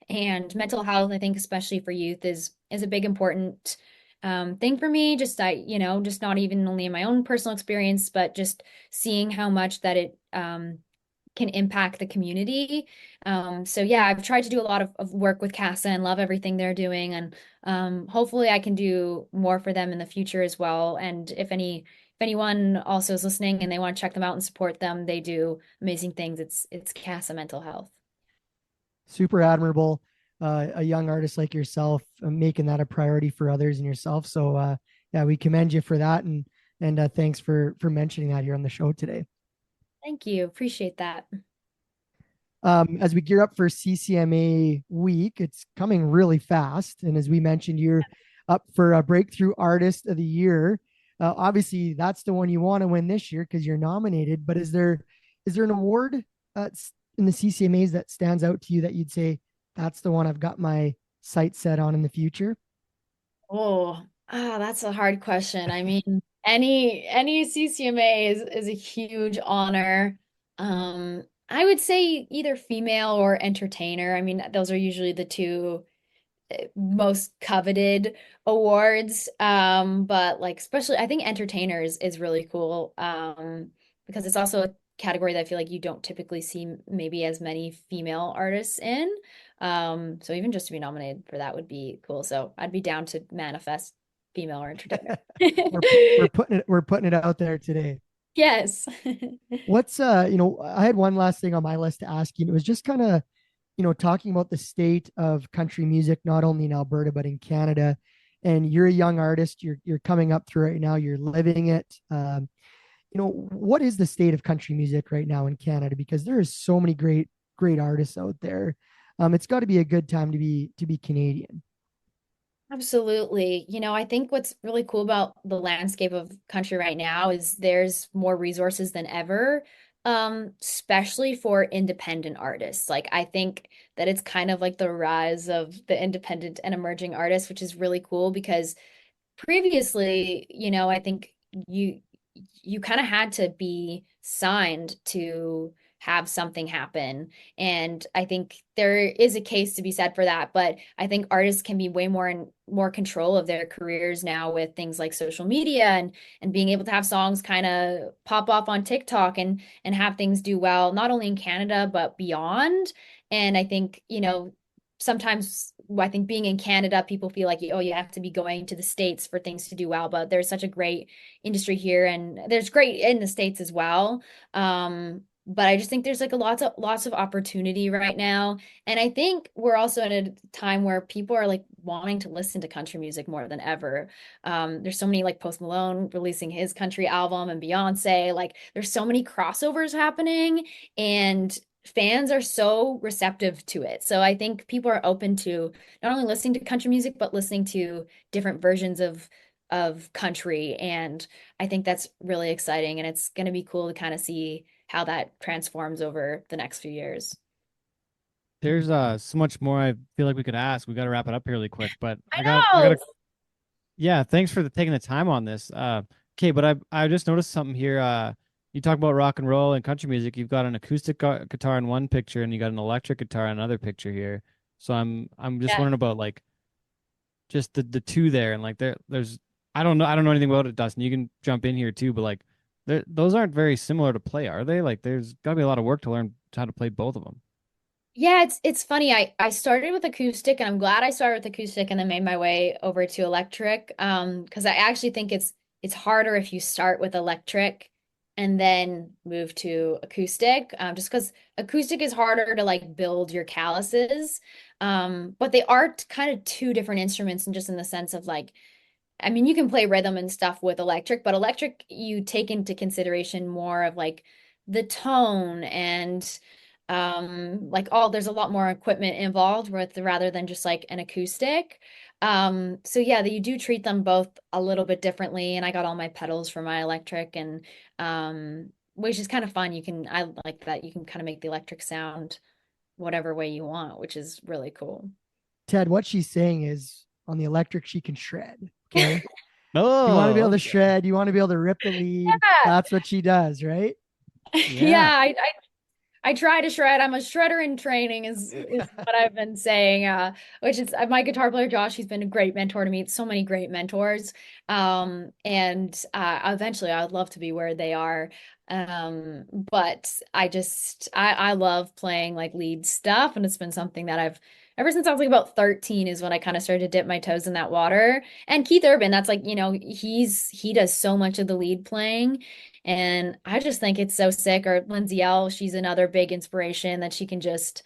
And mental health, I think, especially for youth, is a big important thing for me. Just just not even only in my own personal experience, but just seeing how much that it can impact the community. So yeah, I've tried to do a lot of work with CASA and love everything they're doing. And hopefully I can do more for them in the future as well. And if anyone also is listening and they want to check them out and support them, they do amazing things. It's CASA Mental Health. Super admirable. A young artist like yourself, making that a priority for others and yourself. So yeah, we commend you for that, and thanks for mentioning that here on the show today. Thank you. Appreciate that. As we gear up for CCMA week, it's coming really fast. And as we mentioned, you're up for a Breakthrough Artist of the Year. Obviously, that's the one you want to win this year because you're nominated. But is there an award in the CCMAs that stands out to you that you'd say that's the one I've got my sights set on in the future? Oh, that's a hard question. I mean, any CCMA is a huge honor. I would say either female or entertainer. I mean, those are usually the two most coveted awards. But like especially I think entertainer is really cool. Because it's also a category that I feel like you don't typically see maybe as many female artists in. So even just to be nominated for that would be cool. So I'd be down to manifest female or entertainer. we're putting it out there today. Yes. What's I had one last thing on my list to ask you, and it was just kind of talking about the state of country music, not only in Alberta, but in Canada. And you're a young artist, you're coming up through right now, you're living it. What is the state of country music right now in Canada? Because there is so many great artists out there. It's got to be a good time to be Canadian. Absolutely. I think what's really cool about the landscape of country right now is there's more resources than ever, especially for independent artists. Like I think that it's kind of like the rise of the independent and emerging artists, which is really cool because previously, I think you kind of had to be signed to have something happen. And I think there is a case to be said for that. But I think artists can be way more in more control of their careers now with things like social media and being able to have songs kind of pop off on TikTok and have things do well, not only in Canada, but beyond. And I think, sometimes I think being in Canada, people feel like, oh, you have to be going to the States for things to do well. But there's such a great industry here, and there's great in the States as well. But I just think there's like a lots of opportunity right now. And I think we're also in a time where people are like wanting to listen to country music more than ever. There's so many like Post Malone releasing his country album and Beyonce, like there's so many crossovers happening and fans are so receptive to it. So I think people are open to not only listening to country music, but listening to different versions of country. And I think that's really exciting. And it's going to be cool to kind of see how that transforms over the next few years. There's so much more I feel like we could ask. We got to wrap it up here really quick, but I I got know. to yeah, thanks for taking the time on this. Okay, but I just noticed something here. You talk about rock and roll and country music. You've got an acoustic guitar in one picture, and you got an electric guitar in another picture here. So I'm just Yeah. wondering about like just the two there, and like there's I don't know anything about it, Dustin. You can jump in here too, but like those aren't very similar to play, are they? Like there's got to be a lot of work to learn how to play both of them. Yeah, it's funny. I started with acoustic and I'm glad I started with acoustic and then made my way over to electric. Because I actually think it's harder if you start with electric and then move to acoustic. Just because acoustic is harder to like build your calluses. But they are kind of two different instruments and just in the sense of like I mean, you can play rhythm and stuff with electric, but electric, you take into consideration more of like the tone and like there's a lot more equipment involved with rather than just like an acoustic. So yeah, that you do treat them both a little bit differently. And I got all my pedals for my electric and which is kind of fun. I like that you can kind of make the electric sound whatever way you want, which is really cool. Ted, what she's saying is on the electric, she can shred. Okay. You want to be Oh, able to okay. shred, you want to be able to rip the lead. Yeah. That's what she does, right? Yeah. Yeah, I try to shred. I'm a shredder in training is what I've been saying. Which is my guitar player Josh, he's been a great mentor to me. So many great mentors. And eventually I would love to be where they are. But I love playing like lead stuff, and it's been something that I've ever since I was like about 13 is when I kind of started to dip my toes in that water. And Keith Urban, that's like, he does so much of the lead playing. And I just think it's so sick. Or Lindsay L, she's another big inspiration that she can just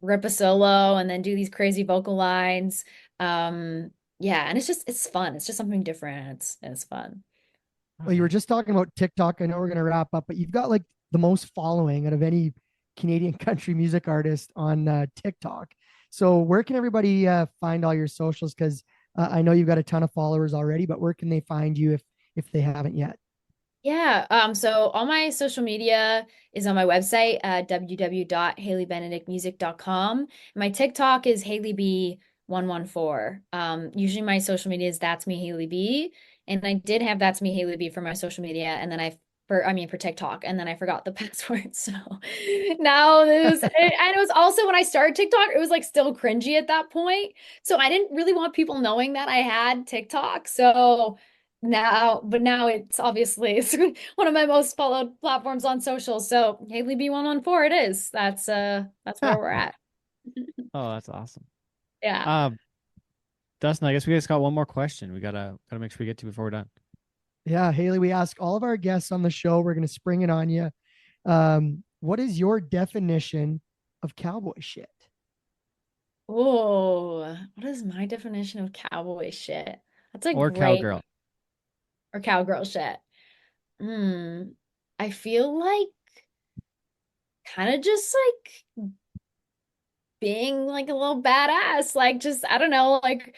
rip a solo and then do these crazy vocal lines. Yeah, and it's fun. It's just something different. It's fun. Well, you were just talking about TikTok. I know we're going to wrap up, but you've got like the most following out of any Canadian country music artist on TikTok. So, where can everybody find all your socials? Because I know you've got a ton of followers already, but where can they find you if they haven't yet? Yeah, so all my social media is on my website, www.haileybenedictmusic.com. My TikTok is HaileyB114. Usually my social media is That's Me Hailey B. And I did have That's Me Hailey B for my social media, and then for TikTok, and then I forgot the password. So now and it was also when I started TikTok, it was like still cringy at that point. So I didn't really want people knowing that I had TikTok. So now it's obviously it's one of my most followed platforms on social. So Haley B114 it is. That's where we're at. Oh, that's awesome. Yeah. Uh, Dustin, I guess we just got one more question. We gotta make sure we get to before we're done. Yeah, Haley, we ask all of our guests on the show. We're going to spring it on you. What is your definition of cowboy shit? Oh, what is my definition of cowboy shit? That's a Or great cowgirl. or cowgirl shit. Hmm. I feel like kind of just like being like a little badass, like just I don't know, like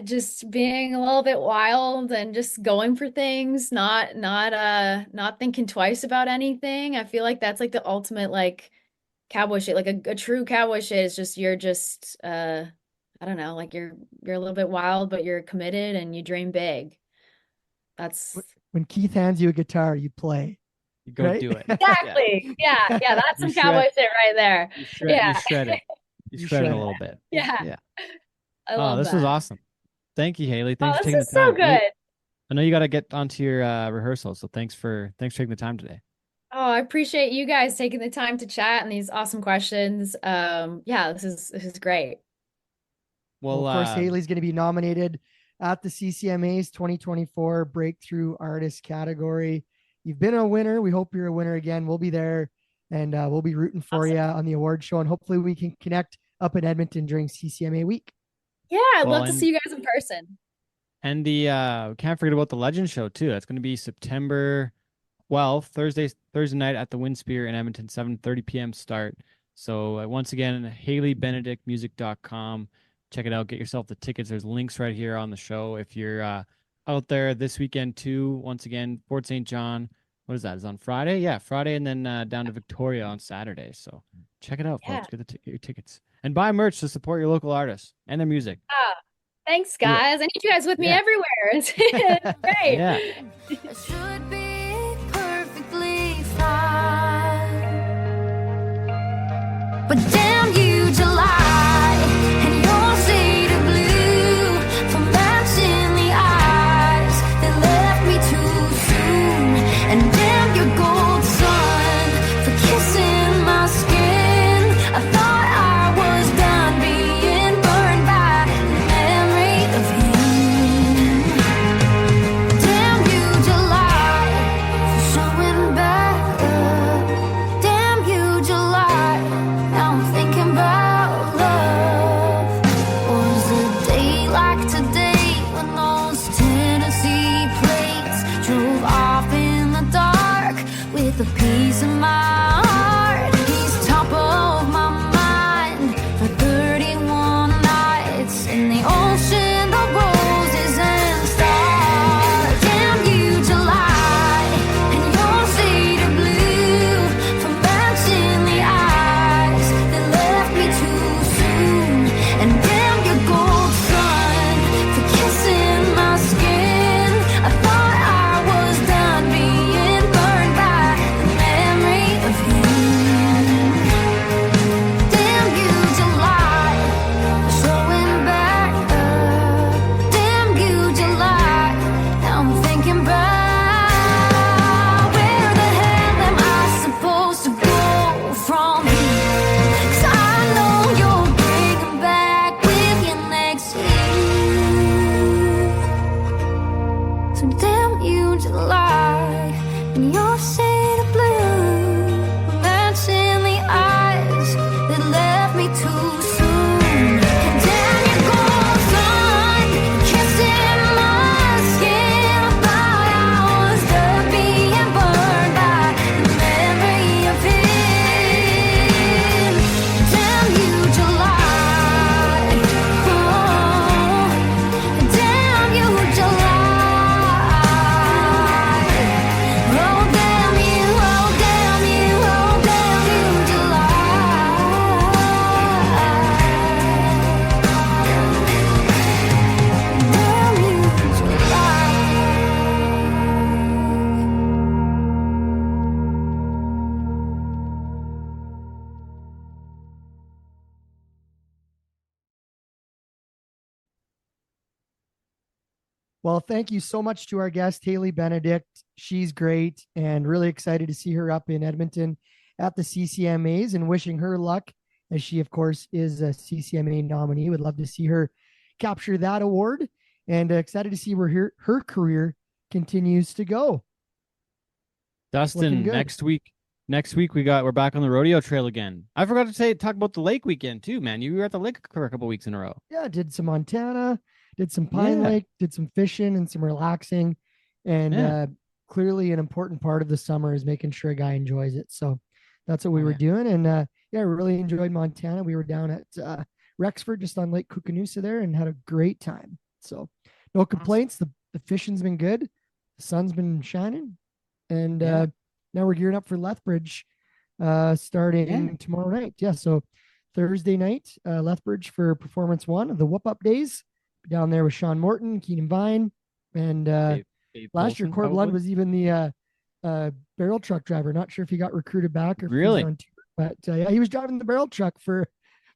just being a little bit wild and just going for things, not thinking twice about anything. I feel like that's like the ultimate like cowboy shit. Like a true cowboy shit is just you're just I don't know, like you're a little bit wild, but you're committed and you dream big. That's When Keith hands you a guitar, you play. You go Right? do it. Yeah. Exactly. Yeah. Yeah. That's You some cowboy shred, shit right there. you shred, you Yeah. shred it. You You shred it shred a it. little bit. Yeah. Yeah. I Oh, love this was that. awesome. Thank you, Haley. Oh, Thanks for this taking the is so time. good. I know you got to get onto your rehearsal, so thanks for taking the time today. Oh, I appreciate you guys taking the time to chat and these awesome questions. Yeah, this is great. Well, Well, of course, Haley's going to be nominated at the CCMA's 2024 Breakthrough Artist category. You've been a winner. We hope you're a winner again. We'll be there and we'll be rooting for Awesome. you on the award show. And hopefully we can connect up in Edmonton during CCMA week. Yeah, I'd well, love to see you guys in person. and the can't forget about the Legend Show too. That's going to be September 12th, Thursday night at the Windspear in Edmonton, 7:30 p.m. start. So once again, HaileyBenedictMusic.com. Check it out. Get yourself the tickets. There's links right here on the show. If you're out there this weekend too, once again, Fort St. John. What is that? Is on Friday? Yeah, Friday, and then down to Victoria on Saturday. So check it out, Yeah. folks. Get your tickets and buy merch to support your local artists and their music. Ah, thanks, Do it. guys. I need you guys with me Yeah. everywhere. It's great. Yeah. It should be perfectly fine. But damn you, July, and your shade of blue for matching the eyes that left me too soon. And damn your gold sun for kissing my skin. I thought I was done being burned by the memory of you. Damn you, July, for showing back up. Damn you, July, now I'm thinking about love. Was a day like today when those Tennessee plates drove off in the dark with a piece of my heart? He's top of my mind for 31 nights in the ocean of roses and stars. Damn you, July, and your shade of blue for matching the eyes that left me too soon. And damn your gold sun for kissing my skin. I thought I was done being burned by the memory of you. Damn you, July, for showing back up. Damn you, July, now I'm thinking about where the hell am I supposed to go from here? 'Cause I know you're bringing back with you next year. So damn you, July, and your shade of blue, matching the eyes that left me too soon. And damn your gold sun, kissing my skin. I thought I was done being burned by the memory of him. Damn you, July, oh, damn you, July. Oh damn you, oh damn you, oh damn you, July. Damn you, July. Well, thank you so much to our guest, Hailey Benedict. She's great and really excited to see her up in Edmonton at the CCMAs and wishing her luck as she, of course, is a CCMA nominee. Would love to see her capture that award and excited to see where her career continues to go. Dustin, Looking good. next week we're back on the rodeo trail again. I forgot to talk about the lake weekend too, man. You were at the lake for a couple weeks in a row. Yeah, did some Montana, did some Pine Yeah. Lake, did some fishing and some relaxing. And Yeah. clearly an important part of the summer is making sure a guy enjoys it. So that's what we Oh, were yeah. doing. And yeah, we really enjoyed Montana. We were down at Rexford, just on Lake Koocanusa there, and had a great time. So no complaints. The fishing's been good. The sun's been shining. And Yeah. now we're gearing up for Lethbridge starting Yeah. tomorrow night. Yeah, so Thursday night, Lethbridge for Performance One of the Whoop Up Days. Down there with Sean Morton, Keenan Vine, and Dave last year Paulson, Cord Lund probably. was even the barrel truck driver. Not sure if he got recruited back or if he's Really? on tour, but yeah, he was driving the barrel truck for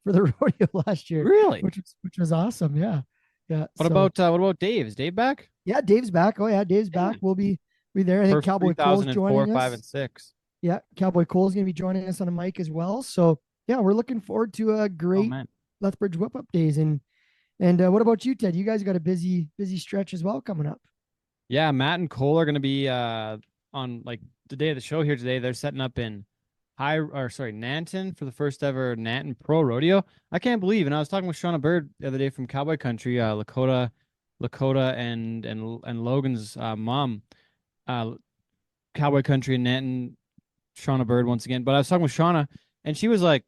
the rodeo last year, Really? which was awesome. Yeah, yeah. What about Dave? Is Dave back? Yeah, Dave's back. Oh yeah, Dave's back. We'll be there. I think First Cowboy Cole's 3004, joining 5, us. and 6. Yeah, Cowboy Cole's gonna be joining us on a mic as well. So yeah, we're looking forward to a Oh great man. Lethbridge Whip Up days. And what about you, Ted? You guys got a busy stretch as well coming up. Yeah, Matt and Cole are going to be on like the day of the show here today. They're setting up in Nanton for the first ever Nanton Pro Rodeo. I can't believe, and I was talking with Shauna Bird the other day from Cowboy Country, Lakota, and Logan's mom, Cowboy Country in Nanton, Shauna Bird once again. But I was talking with Shauna, and she was like,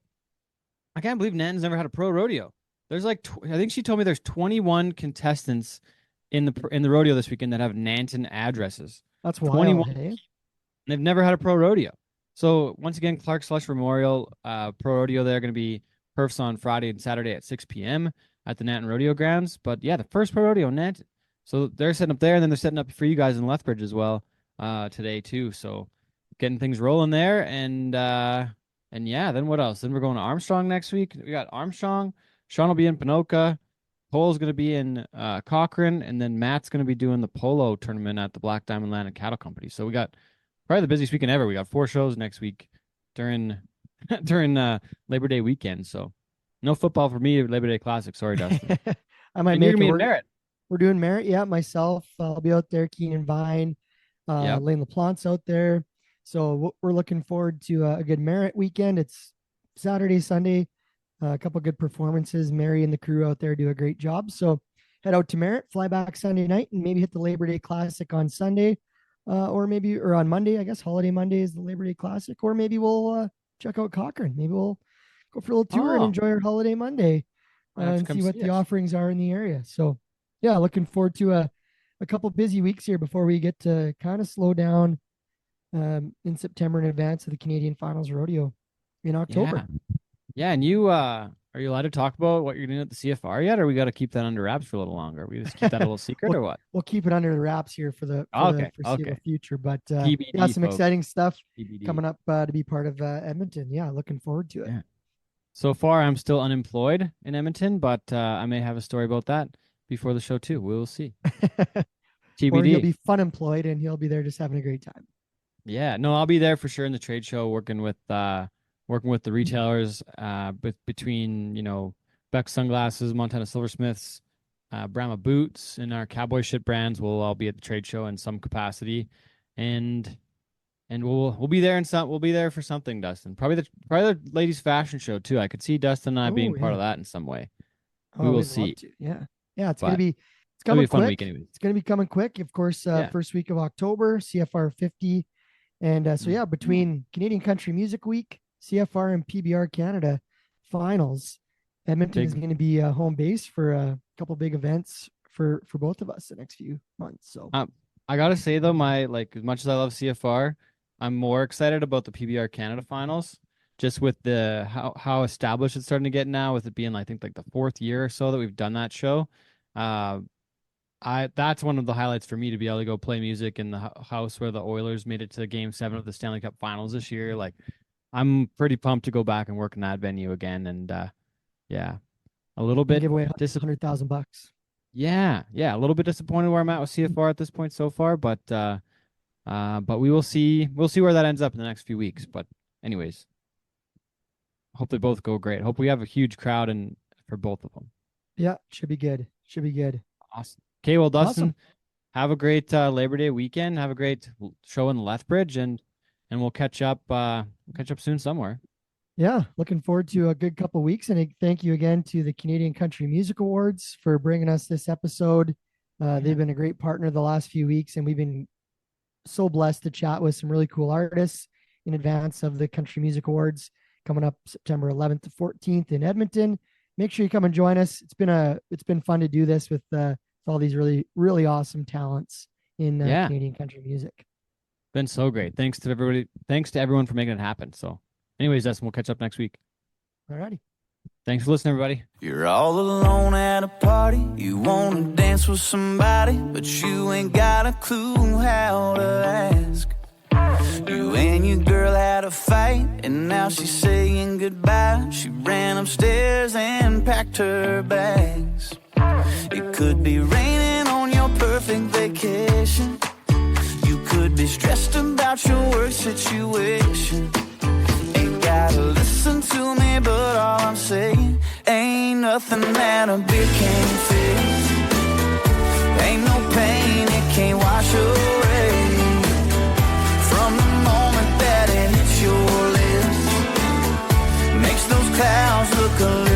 "I can't believe Nanton's never had a pro rodeo." There's like, I think she told me there's 21 contestants in the rodeo this weekend that have Nanton addresses. That's wild. 21. Hey? They've never had a pro rodeo. So once again, Clark Slush Memorial Pro Rodeo. They're going to be perfs on Friday and Saturday at 6 p.m. at the Nanton Rodeo Grounds. But yeah, the first pro rodeo in Nanton. So they're setting up there, and then they're setting up for you guys in Lethbridge as well today too. So getting things rolling there, and yeah, then what else? Then we're going to Armstrong next week. We got Armstrong. Sean will be in Pinoka. Cole's going to be in Cochrane, and then Matt's going to be doing the polo tournament at the Black Diamond Land and Cattle Company. So we got probably the busiest weekend ever. We got 4 shows next week during Labor Day weekend. So no football for me at Labor Day Classic. Sorry, Dustin. I might And make you're gonna be it in work. Merritt. We're doing Merritt. Yeah, myself. I'll be out there. Keenan Vine, Yep. Lane LaPlante's out there. So we're looking forward to a good Merritt weekend. It's Saturday, Sunday. A couple good performances. Mary and the crew out there do a great job. So head out to Merritt, fly back Sunday night, and maybe hit the Labor Day Classic on Sunday, or on Monday. I guess holiday Monday is the Labor Day Classic, or maybe we'll check out Cochrane. Maybe we'll go for a little tour and enjoy our holiday Monday and see what the offerings are in the area. So yeah, looking forward to a couple busy weeks here before we get to kind of slow down in September in advance of the Canadian Finals Rodeo in October. Yeah, and you are you allowed to talk about what you're doing at the CFR yet, or we got to keep that under wraps for a little longer? We just keep that a little secret, or what? We'll keep it under the wraps here for the foreseeable future. But TBD, yeah, some folks. exciting stuff TBD. coming up to be part of Edmonton. Yeah, looking forward to it. Yeah. So far, I'm still unemployed in Edmonton, but I may have a story about that before the show too. We'll see. TBD. Or he'll be fun employed and he'll be there just having a great time. Yeah, no, I'll be there for sure in the trade show, working with the retailers, between Beck Sunglasses, Montana Silversmiths, Brahma Boots, and our cowboy shit brands. We'll all be at the trade show in some capacity, and we'll be there we'll be there for something, Dustin. Probably the ladies' fashion show too. I could see Dustin and I being part of that in some way. We will see. Yeah, it's But it's It'll be coming a fun quick. week anyways. It's going to be coming quick. Of course, first week of October, CFR 50. And so, yeah, between Canadian Country Music Week, CFR and PBR Canada finals, Edmonton is going to be a home base for a couple big events for both of us the next few months. So I got to say, though, as much as I love CFR, I'm more excited about the PBR Canada finals, just with the how established it's starting to get now, with it being, I think, like the 4th year or so that we've done that show. That's one of the highlights for me, to be able to go play music in the house where the Oilers made it to Game 7 of the Stanley Cup Finals this year. Like, I'm pretty pumped to go back and work in that venue again. And yeah, a little bit give away $100,000. Yeah, a little bit disappointed where I'm at with CFR at this point so far, but we will see. We'll see where that ends up in the next few weeks. But anyways, hope they both go great. Hope we have a huge crowd for both of them. Yeah, should be good. Awesome. Okay, well, Dustin, Awesome. have a great Labor Day weekend. Have a great show in Lethbridge, and we'll catch up. Soon somewhere. Yeah, looking forward to a good couple weeks. And thank you again to the Canadian Country Music Awards for bringing us this episode. They've been a great partner the last few weeks, and we've been so blessed to chat with some really cool artists in advance of the Country Music Awards coming up September 11th to 14th in Edmonton. Make sure you come and join us. It's been fun to do this with all these really, really awesome talents in Canadian country music. Been so great. Thanks to everybody. Thanks to everyone for making it happen. So anyways, Dustin, we'll catch up next week. Alrighty. Thanks for listening, everybody. You're all alone at a party. You want to dance with somebody, but you ain't got a clue how to ask. You and your girl had a fight, and now she's saying goodbye. She ran upstairs and packed her bags. It could be raining on your perfect vacation. You could be stressed about your work situation. Ain't gotta listen to me, but all I'm saying, ain't nothing that a beer can't fix. Ain't no pain it can't wash away. From the moment that it hits your lips, makes those clouds look a